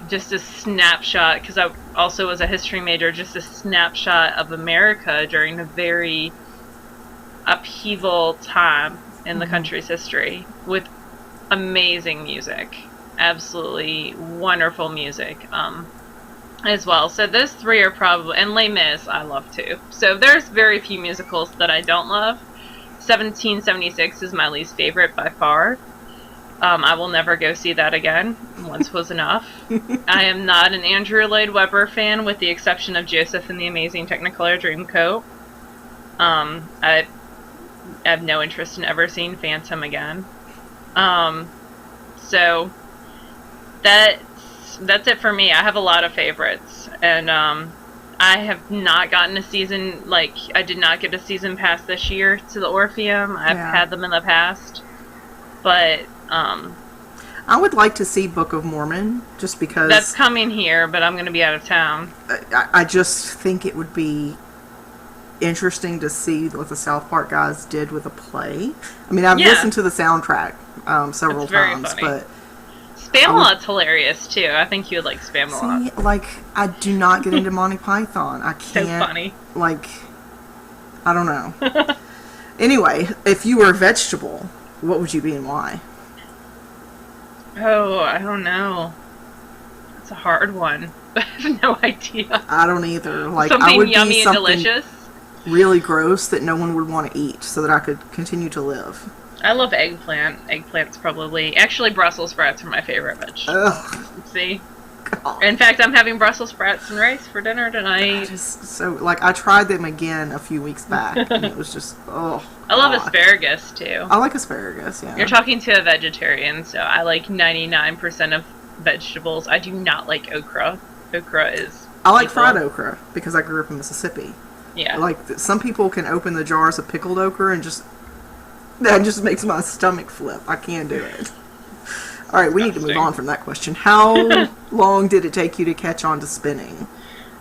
just a snapshot, because I also was a history major, just a snapshot of America during a very upheaval time in the country's history, with amazing music, absolutely wonderful music as well. So those 3 are probably, and Les Mis I love too. So there's very few musicals that I don't love. 1776 is my least favorite by far. I will never go see that again. Once was enough. I am not an Andrew Lloyd Webber fan, with the exception of Joseph and the Amazing Technicolor Dreamcoat. I have no interest in ever seeing Phantom again. So that's it for me. I have a lot of favorites, and I have not gotten a season, I did not get a season pass this year to the Orpheum. I've had them in the past, but
I would like to see Book of Mormon, just because...
That's coming here, but I'm going to be out of town.
I just think it would be interesting to see what the South Park guys did with a play. I mean, I've listened to the soundtrack several times,
funny.
But...
Spamalot's hilarious, too. I think you would like Spamalot.
See, I do not get into Monty Python. I can't...
So funny.
I don't know. Anyway, if you were a vegetable, what would you be and why?
Oh, I don't know. That's a hard one. I have no idea.
I don't either.
Something
I would
yummy
be
and
something
delicious.
really gross that no one would want to eat, so that I could continue to live.
I love eggplant. Eggplant's probably... Actually, Brussels sprouts are my favorite vegetable.
Ugh.
See?
God.
In fact, I'm having Brussels sprouts and rice for dinner tonight.
I tried them again a few weeks back, and it was just, I
love asparagus, too.
I like asparagus, yeah.
You're talking to a vegetarian, so I like 99% of vegetables. I do not like okra. Okra is...
I like fried okra, because I grew up in Mississippi.
Yeah.
Some people can open the jars of pickled okra and that just makes my stomach flip. I can't do it. All right, we need to move on from that question. How long did it take you to catch on to spinning?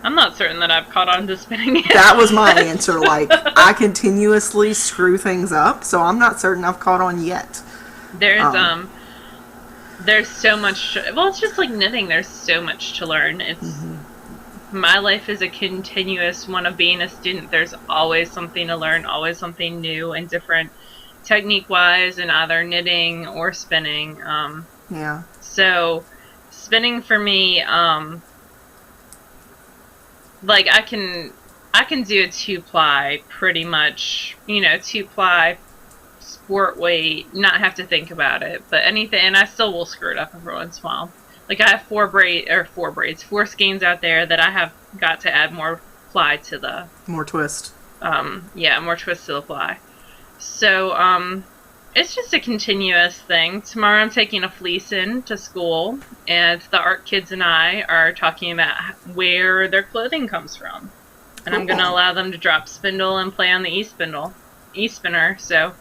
I'm not certain that I've caught on to spinning yet.
That was my answer. I continuously screw things up, so I'm not certain I've caught on yet.
There's so much... Well, it's just like knitting. There's so much to learn. It's... My life is a continuous one of being a student. There's always something to learn, always something new and different technique-wise in either knitting or spinning.
Yeah.
So, spinning for me, I can I can do a 2-ply pretty much, 2-ply sport weight, not have to think about it. But anything, and I still will screw it up every once in a while. Like I have 4 skeins out there that I have got to add more ply to the...
More twist.
More twist to the ply. So, it's just a continuous thing. Tomorrow I'm taking a fleece in to school, and the art kids and I are talking about where their clothing comes from. And I'm going to allow them to drop spindle and play on the e-spinner, so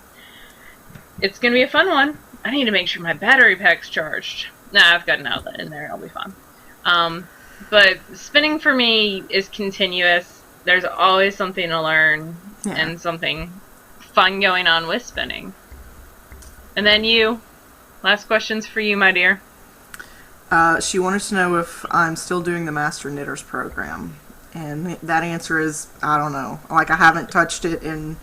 it's going to be a fun one. I need to make sure my battery pack's charged. Nah, I've got an outlet in there, I'll be fine. But spinning for me is continuous. There's always something to learn and something fun going on with spinning. And then you, last questions for you, my dear.
She wanted to know if I'm still doing the Master Knitters program. And that answer is, I don't know. Like, I haven't touched it in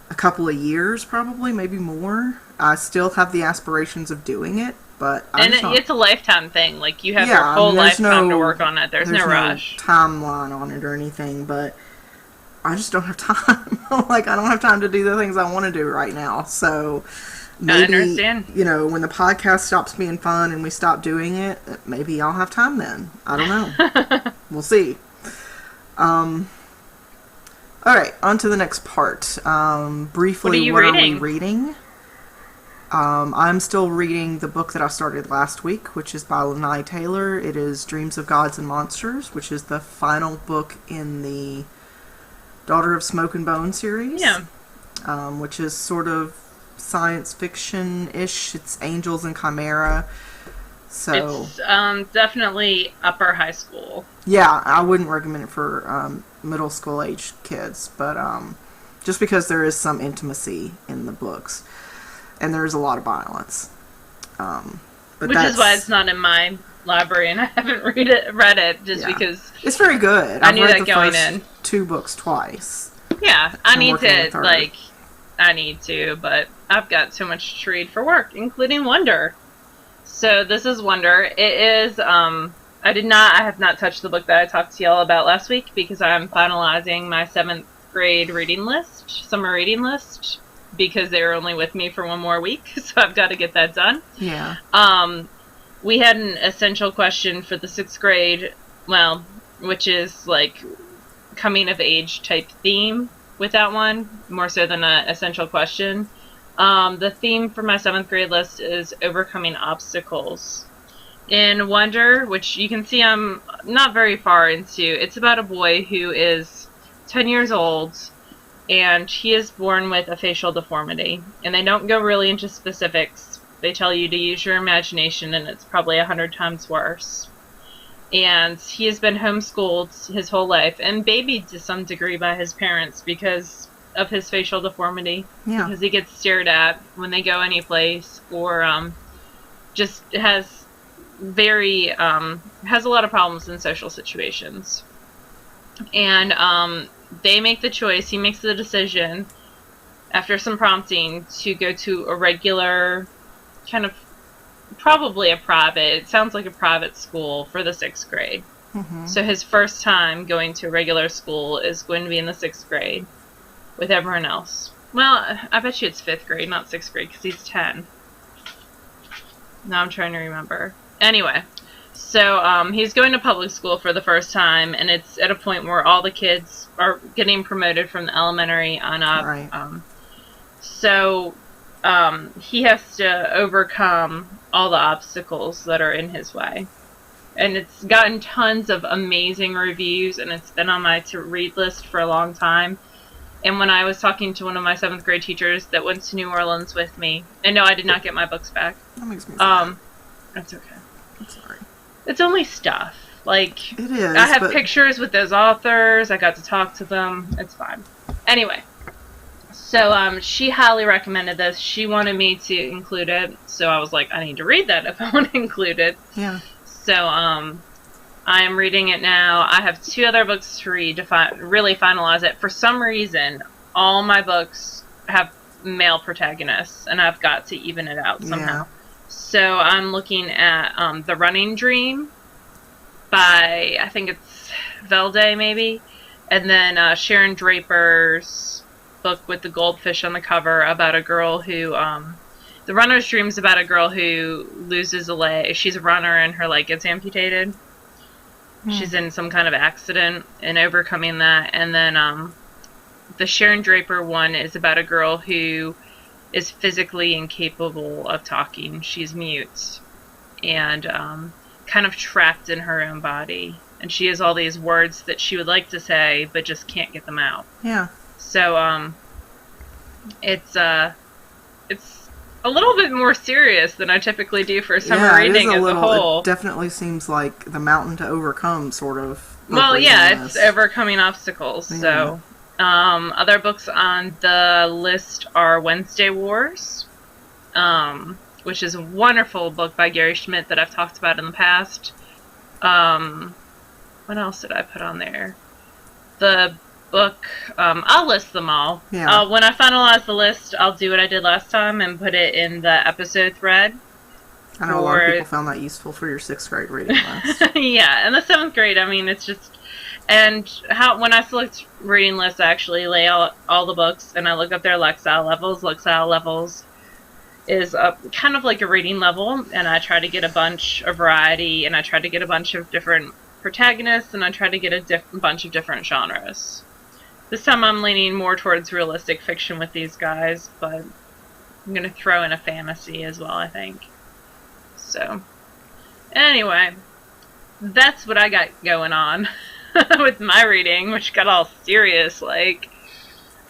a couple of years, probably, maybe more. I still have the aspirations of doing it, but
it's a lifetime thing. Like, you have your whole lifetime to work on it. There's no rush.
Timeline on it or anything, but I just don't have time. Like, I don't have time to do the things I want to do right now. So maybe,
I understand.
When the podcast stops being fun and we stop doing it, maybe I'll have time then. I don't know. We'll see. Alright, on to the next part. Briefly, what are we reading? I'm still reading the book that I started last week, which is by Lanai Taylor. It is Dreams of Gods and Monsters, which is the final book in the Daughter of Smoke and Bone series.
Yeah.
Which is sort of science fiction-ish. It's angels and chimera. So
it's definitely upper high school.
Yeah, I wouldn't recommend it for middle school age kids, but just because there is some intimacy in the books, and there's a lot of violence. Which
is why it's not in my library, and I haven't read it because
it's very good.
I knew that going in.
2 books twice.
Yeah, I need to, but I've got so much to read for work, including Wonder. So this is Wonder. It is, I have not touched the book that I talked to y'all about last week because I'm finalizing my 7th grade summer reading list, because they were only with me for 1 more week, so I've got to get that done.
Yeah.
We had an essential question for the 6th grade, which is like coming of age type theme with that one, more so than an essential question. The theme for my 7th grade list is overcoming obstacles. In Wonder, which you can see I'm not very far into, it's about a boy who is 10 years old, and he is born with a facial deformity. And they don't go really into specifics. They tell you to use your imagination, and it's probably 100 times worse. And he has been homeschooled his whole life, and babied to some degree by his parents because of his facial deformity.
Yeah.
Because he gets stared at when they go any place, or just has a lot of problems in social situations. And they make the choice, he makes the decision, after some prompting, to go to a regular, kind of, probably it sounds like a private school for the 6th grade.
Mm-hmm.
So his first time going to a regular school is going to be in the 6th grade with everyone else. Well, I bet you it's 5th grade, not 6th grade, because he's 10. Now I'm trying to remember. Anyway, so he's going to public school for the first time, and it's at a point where all the kids are getting promoted from the elementary on up.
Right.
So he has to overcome all the obstacles that are in his way. And it's gotten tons of amazing reviews, and it's been on my to-read list for a long time. And when I was talking to one of my 7th grade teachers that went to New Orleans with me, and no, I did not get my books back.
That makes me sad.
That's okay.
I'm sorry.
It's only stuff. Like,
it is,
I have pictures with those authors. I got to talk to them. It's fine. Anyway, so she highly recommended this. She wanted me to include it, so I was like, I need to read that if I want to include it.
Yeah.
So I am reading it now. I have 2 other books to read to really finalize it. For some reason, all my books have male protagonists, and I've got to even it out somehow.
Yeah.
So I'm looking at The Running Dream by, I think it's Velde, maybe. And then Sharon Draper's book with the goldfish on the cover about a girl who, the runner's dream is about a girl who loses a leg. She's a runner and her leg gets amputated. She's in some kind of accident and overcoming that. And then the Sharon Draper one is about a girl who is physically incapable of talking. She's mute and kind of trapped in her own body. And she has all these words that she would like to say, but just can't get them out.
Yeah.
So it's a little bit more serious than I typically do for summer reading as a whole.
It definitely seems like the mountain to overcome, sort of.
Well, yeah, it's overcoming obstacles. Yeah. So, other books on the list are Wednesday Wars, which is a wonderful book by Gary Schmidt that I've talked about in the past. What else did I put on there? The book, I'll list them all.
Yeah.
When I finalize the list, I'll do what I did last time and put it in the episode thread.
I know a lot of people found that useful for your 6th grade reading list.
Yeah, and the 7th grade, I mean, it's just... And when I select reading lists, I actually lay out all the books, and I look up their Lexile levels. Lexile levels is kind of like a reading level, and I try to get a bunch of variety, and I try to get a bunch of different protagonists, and I try to get a bunch of different genres. This time I'm leaning more towards realistic fiction with these guys, but I'm going to throw in a fantasy as well, I think. So, anyway, that's what I got going on with my reading, which got all serious, like.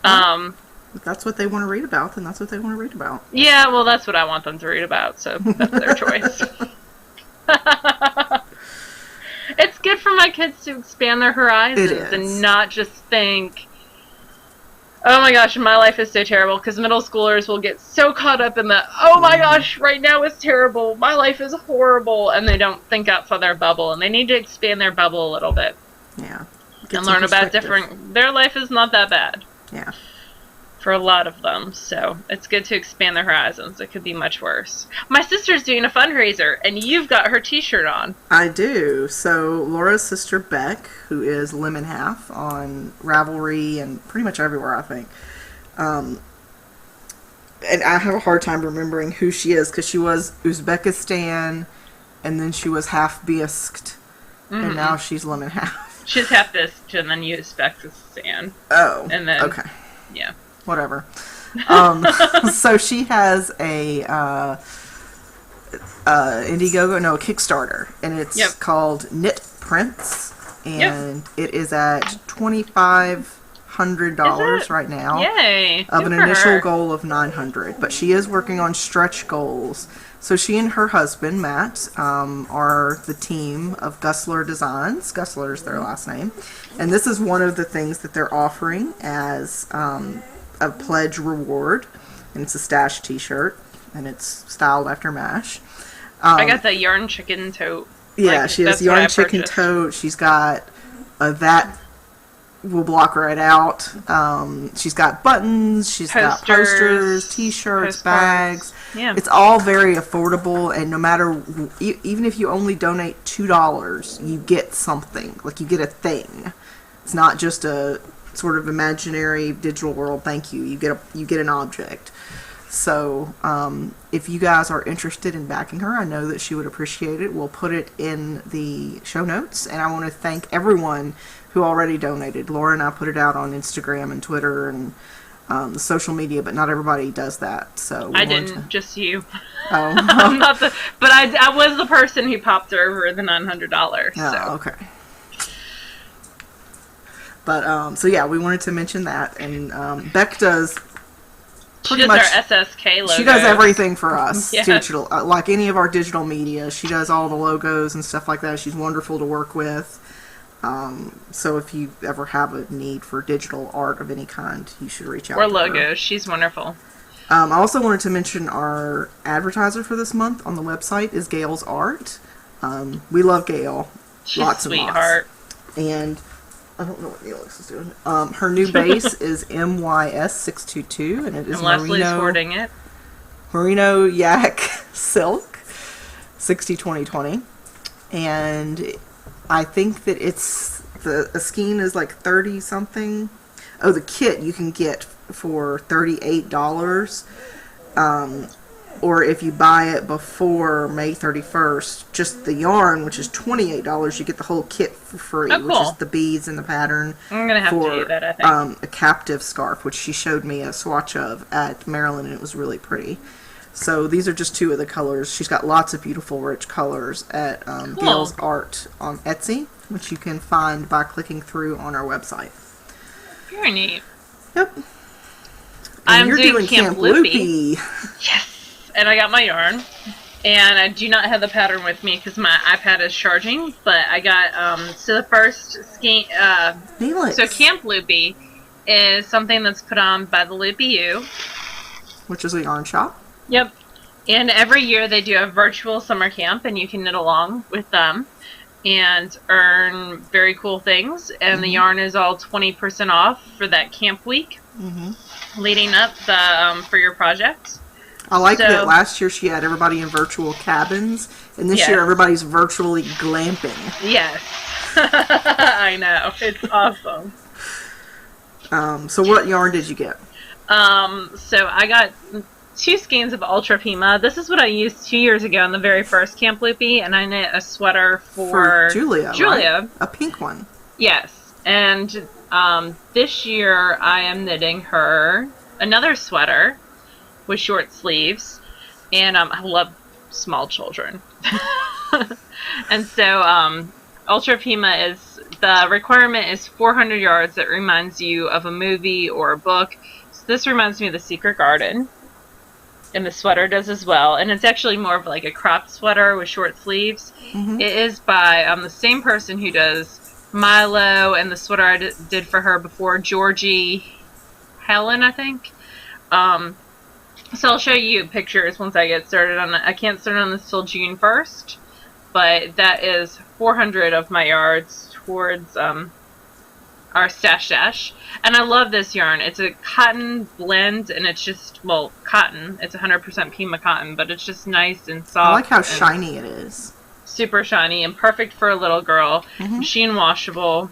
If that's what they want to read about, then that's what they want to read about.
Yeah, well, that's what I want them to read about, so that's their choice. It's good for my kids to expand their horizons and not just think, oh my gosh, my life is so terrible, because middle schoolers will get so caught up in the, oh my gosh, right now is terrible, my life is horrible, and they don't think outside their bubble, and they need to expand their bubble a little bit.
Yeah.
And learn about their life is not that bad.
Yeah.
For a lot of them, so it's good to expand their horizons. It could be much worse. My sister's doing a fundraiser, and you've got her t-shirt on.
I do. So Laura's sister Beck, who is Lemon Half on Ravelry and pretty much everywhere, I think. And I have a hard time remembering who she is, because she was Uzbekistan, and then she was half Bisked, and now she's Lemon Half.
She's half Bisked, and then Uzbekistan.
Oh,
and then,
okay.
Yeah.
Whatever. So she has a Indiegogo, a Kickstarter, and it's called Knit Prints, and it is at $2,500 right now.
Yay!
Of an initial goal of $900, but she is working on stretch goals. So she and her husband Matt are the team of Gusler Designs. Gusler is their last name, and this is one of the things that they're offering as a pledge reward, and it's a Stash t-shirt, and it's styled after MASH.
I got the yarn chicken tote.
Yeah, she has yarn chicken tote. She's got that will block right out. She's got buttons. She's got posters, t-shirts, bags.
Yeah.
It's all very affordable, and no matter, even if you only donate $2, you get something. Like, you get a thing. It's not just a sort of imaginary digital world thank you. You get an object. So if you guys are interested in backing her, I know that she would appreciate it. We'll put it in the show notes, and I want to thank everyone who already donated. Laura and I put it out on Instagram and Twitter and the social media, but not everybody does that. So
I didn't, just you.
Oh,
I'm not but I was the person who popped over the $900.
Oh,
so.
Okay. But so yeah, we wanted to mention that, and Beck does.
She does our SSK logo.
She does everything for us,
Yes.
digital, like any of our digital media. She does all the logos and stuff like that. She's wonderful to work with. So if you ever have a need for digital art of any kind, you should reach out.
Or
to
logos.
her.
She's wonderful.
I also wanted to mention our advertiser for this month on the website is Gail's Art. We love Gail.
She's
lots
a sweetheart.
And I don't know what Neelix is doing. Her new base is MYS622, and it is
Leslie's hoarding it.
Merino Yak Silk 60-20-20. And I think that it's a skein is like 30 something. Oh, the kit you can get for $38. Or if you buy it before May 31st, just the yarn, which is $28, you get the whole kit for free,
Oh, cool.
which is the beads and the pattern.
I'm going to have to do that, I think.
A captive scarf, which she showed me a swatch of at Maryland, and it was really pretty. So these are just two of the colors. She's got lots of beautiful, rich colors at Gail's Art on Etsy, which you can find by clicking through on our website.
Very neat.
Yep. And
I'm
you're
doing
doing
Camp Loopy. Yes. And I got my yarn. And I do not have the pattern with me because my iPad is charging. But I got, so the first skein, so Camp Loopy is something that's put on by the Loopy U.
Which is a yarn shop.
Yep. And every year they do a virtual summer camp, and you can knit along with them and earn very cool things. And the yarn is all 20% off for that camp week leading up for your project.
I like that last year she had everybody in virtual cabins, and this year everybody's virtually glamping.
Yes. I know. It's awesome.
So what yarn did you get?
So I got 2 skeins of Ultra Pima. This is what I used 2 years ago in the very first Camp Loopy, and I knit a sweater for
Julia. Right? A pink one.
Yes. And this year I am knitting her another sweater with short sleeves, and I love small children. And so Ultra Pima is, the requirement is 400 yards that reminds you of a movie or a book. So this reminds me of The Secret Garden, and the sweater does as well, and it's actually more of like a cropped sweater with short sleeves. It is by the same person who does Milo and the sweater I did for her before, Georgie Helen, I think. So I'll show you pictures once I get started on it. I can't start on this till June 1st, but that is 400 of my yards towards our stash. And I love this yarn. It's a cotton blend, and it's just, well, cotton. It's 100% Pima cotton, but it's just nice and soft.
I like how shiny it is.
Super shiny and perfect for a little girl. Machine washable.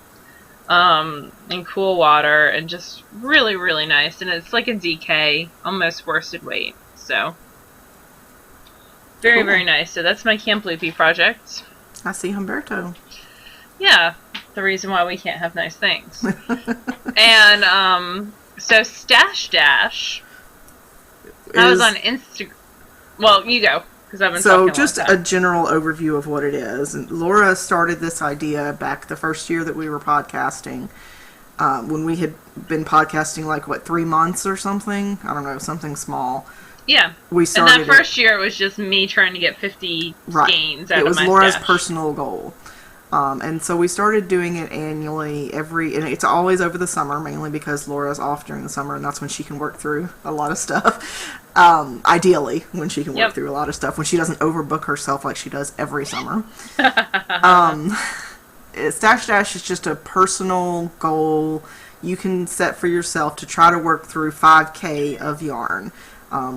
In cool water, and just really, really nice. And it's like a DK, almost worsted weight. So, very, very nice. So that's my Camp Loopy project.
I see Humberto.
Yeah, the reason why we can't have nice things. And, so Stash Dash, I was on Instagram. Well, you go.
So just a general overview of what it is. And Laura started this idea back the first year that we were podcasting, when we had been podcasting like, 3 months or something? I don't know, something small.
Yeah.
We started
and that first year it was just me trying to get 50 skeins out of my stash. It was
Laura's personal goal. And so we started doing it annually and it's always over the summer, mainly because Laura's off during the summer, and that's when she can work through a lot of stuff. Ideally, when she can work through a lot of stuff, when she doesn't overbook herself like she does every summer. Stash Dash is just a personal goal you can set for yourself to try to work through 5K of yarn,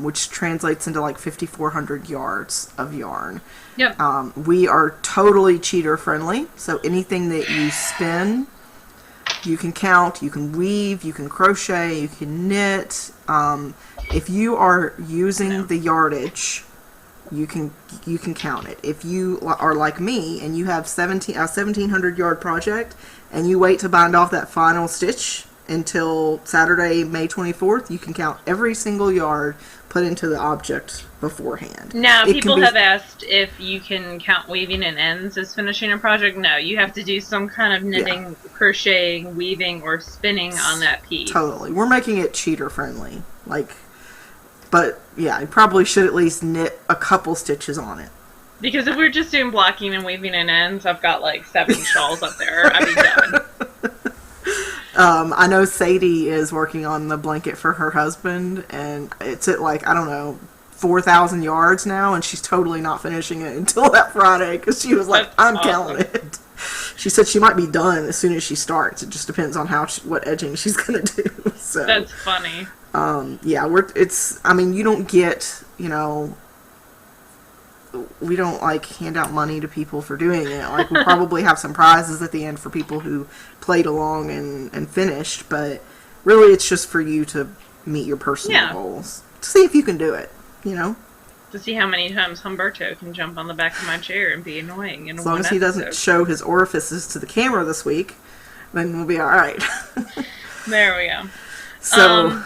which translates into like 5,400 yards of yarn.
Yep.
We are totally cheater friendly, so anything that you spin, you can count, you can weave, you can crochet, you can knit. If you are using the yardage, you can count it. If you are like me and you have a 1,700 yard project and you wait to bind off that final stitch until Saturday, May 24th, you can count every single yard put into the object beforehand.
Now, people have asked if you can count weaving and ends as finishing a project. No, you have to do some kind of knitting, crocheting, weaving, or spinning on that piece.
Totally. We're making it cheater friendly. But yeah, I probably should at least knit a couple stitches on it.
Because if we're just doing blocking and weaving and ends, I've got like 7 shawls up there. I'd be done.
I know Sadie is working on the blanket for her husband, and it's at 4,000 yards now, and she's totally not finishing it until that Friday because she was like, "I'm counting it." She said she might be done as soon as she starts. It just depends on what edging she's gonna do. So
that's funny.
Yeah, you don't get we don't like hand out money to people for doing it. Like, we'll probably have some prizes at the end for people who played along and finished, but really it's just for you to meet your personal goals. To see if you can do it, you know?
To see how many times Humberto can jump on the back of my chair and be annoying in
as long as he doesn't show his orifices to the camera this week, then we'll be alright.
There we go.
So,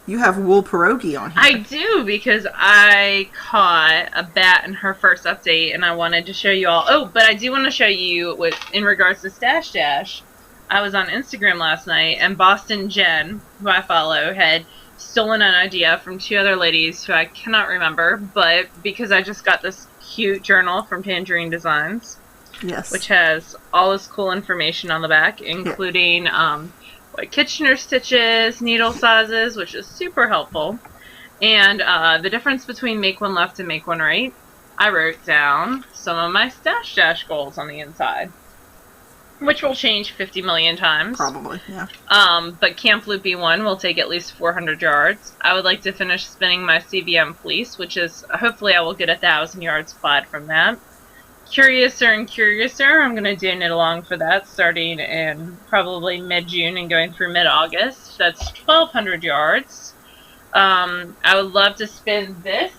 you have wool pierogi on here.
I do, because I caught a bat in her first update, and I wanted to show you all. Oh, but I do want to show you, in regards to Stash Dash, I was on Instagram last night, and Boston Jen, who I follow, had stolen an idea from 2 other ladies who I cannot remember, but because I just got this cute journal from Tangerine Designs,
yes,
which has all this cool information on the back, including like Kitchener stitches, needle sizes, which is super helpful, and the difference between make one left and make one right. I wrote down some of my Stash Dash goals on the inside, which will change 50 million times.
Probably, yeah.
But Camp Loopy 1 will take at least 400 yards. I would like to finish spinning my CBM fleece, which is, hopefully I will get 1,000 yards plaid from that. Curiouser and Curiouser, I'm going to do knit along for that, starting in probably mid-June and going through mid-August. That's 1,200 yards. I would love to spin this.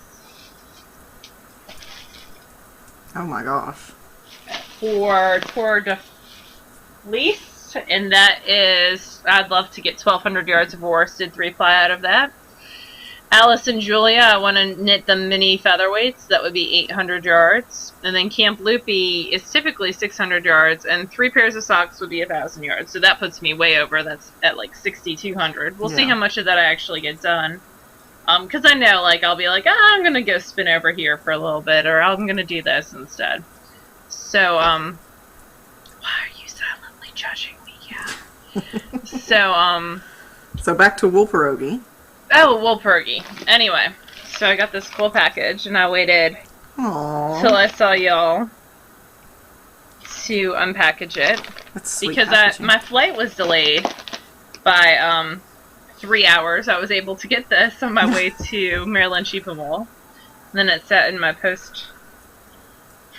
Oh my gosh.
For Tour de Fleece, and that is, I'd love to get 1,200 yards of worsted 3-ply out of that. Alice and Julia, I want to knit the mini featherweights. That would be 800 yards. And then Camp Loopy is typically 600 yards, and 3 pairs of socks would be 1,000 yards. So that puts me way over. That's at like 6,200. We'll see how much of that I actually get done. Because I know, like, I'll be like, I'm going to go spin over here for a little bit, or I'm going to do this instead. So, why are you silently judging me? Yeah. So
back to wool pierogi.
Oh, wool pierogi. Anyway, so I got this cool package, and I waited till I saw y'all to unpackage it.
That's sweet
because
packaging.
my flight was delayed by 3 hours. I was able to get this on my way to Maryland Sheep and Wool. And then it sat in my post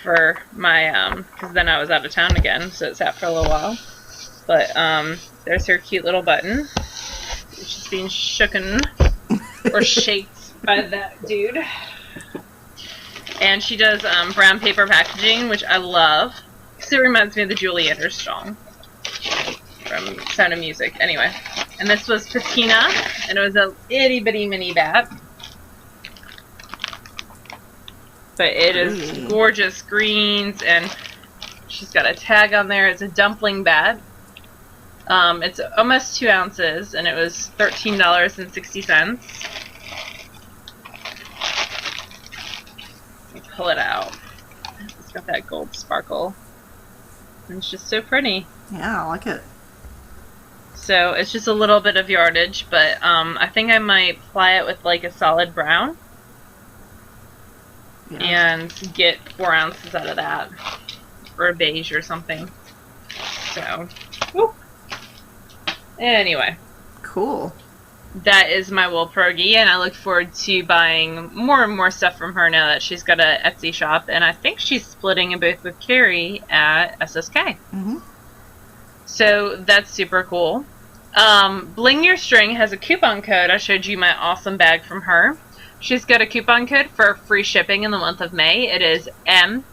for my, because then I was out of town again, so it sat for a little while. But there's her cute little button. She's being shooken or shaked by that dude. And she does brown paper packaging, which I love. Because it reminds me of the Julie Andrews song from Sound of Music. Anyway. And this was patina, and it was a itty bitty mini bat. But it is gorgeous greens, and she's got a tag on there. It's a dumpling bat. It's almost 2 ounces, and it was $13.60. Let me pull it out. It's got that gold sparkle. And it's just so pretty.
Yeah, I like it.
So it's just a little bit of yardage, but I think I might ply it with like a solid brown. Yeah. And get 4 ounces out of that. Or a beige or something. So, whoop. Anyway.
Cool.
That is my wool pierogi, and I look forward to buying more and more stuff from her now that she's got an Etsy shop, and I think she's splitting a booth with Carrie at SSK.
Mm-hmm.
So that's super cool. Bling Your String has a coupon code. I showed you my awesome bag from her. She's got a coupon code for free shipping in the month of May. It is MAYFS,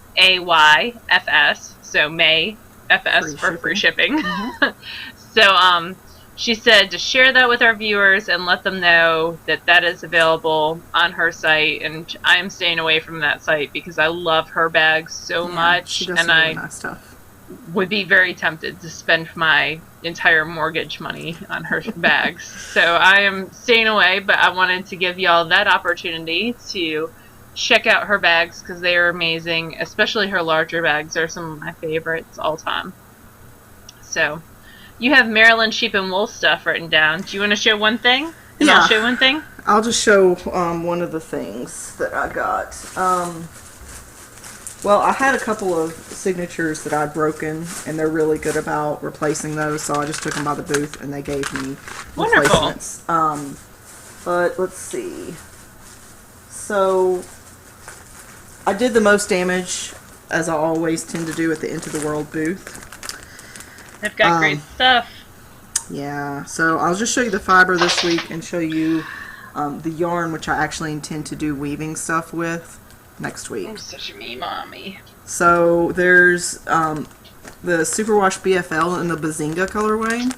so May FS for free shipping. Mm-hmm. So she said to share that with our viewers and let them know that that is available on her site. And I am staying away from that site because I love her bag so much.
She does
and
really nice stuff.
Would be very tempted to spend my entire mortgage money on her bags. So I am staying away, but I wanted to give y'all that opportunity to check out her bags because they are amazing. Especially her larger bags are some of my favorites all time. So you have Maryland Sheep and Wool stuff written down. Do you want to show one thing? And I'll show one thing?
I'll just show one of the things that I got. Well, I had a couple of signatures that I'd broken, and they're really good about replacing those, so I just took them by the booth, and they gave me replacements. But let's see. So, I did the most damage, as I always tend to do at the Into the World booth.
They've got great stuff.
Yeah, so I'll just show you the fiber this week and show you the yarn, which I actually intend to do weaving stuff with next week.
I'm such a me mommy.
So there's the Superwash BFL in the Bazinga colorway,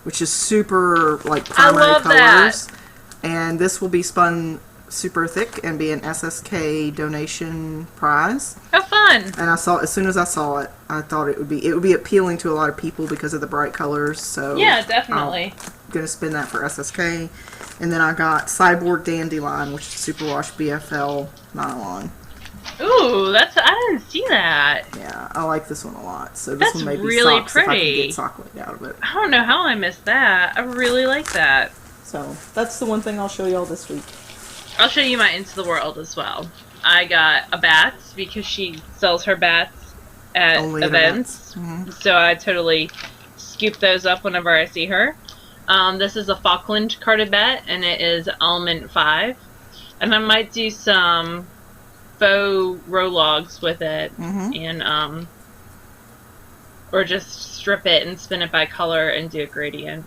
which is super like primary colors.
That.
And this will be spun super thick and be an SSK donation prize.
How fun!
And I saw, as soon as I saw it, I thought it would be appealing to a lot of people because of the bright colors. So
yeah, definitely.
I'm gonna spin that for SSK. And then I got Cyborg Dandelion, which is Superwash BFL nylon.
Ooh, I didn't see that.
Yeah, I like this one a lot. So this one may be
really
socks if I
pretty.
can get sock weight out of it.
I don't know how I missed that. I really like that.
So that's the one thing I'll show y'all this week.
I'll show you my Into the World as well. I got a bats because she sells her bats at
Only
events.
Mm-hmm.
So I totally scoop those up whenever I see her. This is a Falkland carded bat, and it is Almond 5. And I might do some faux rologs with it, and or just strip it and spin it by color and do a gradient.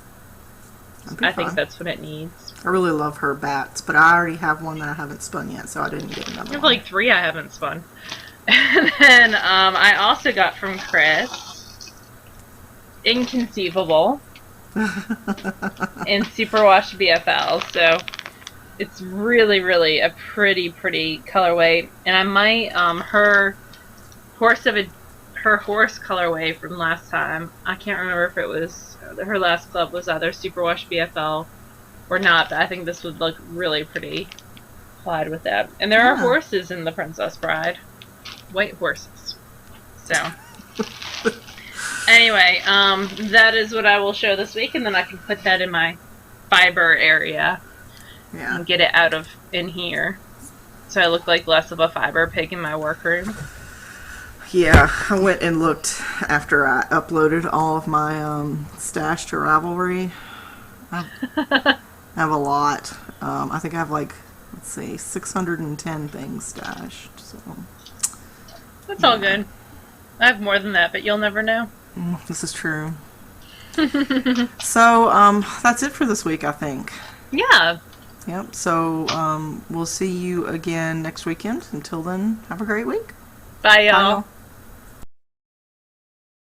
I think that's what it needs.
I really love her bats, but I already have one that I haven't spun yet, so I didn't get another
I have
one.
like 3 I haven't spun. And then I also got from Chris Inconceivable in Superwash BFL. So it's really, really a pretty colorway. And I might her horse colorway from last time. I can't remember if it was her last club was either Superwash BFL or not, but I think this would look really pretty applied with that. And there are horses in the Princess Bride. White horses. So anyway, that is what I will show this week, and then I can put that in my fiber area and get it out of in here. So I look like less of a fiber pig in my workroom.
Yeah, I went and looked after I uploaded all of my stash to Ravelry. I have a lot. I think I have like, let's see, 610 things stashed. So
that's all good. I have more than that, but you'll never know.
This is true. So that's it for this week, I think.
Yeah.
Yep. So we'll see you again next weekend. Until then, have a great week.
Bye, y'all.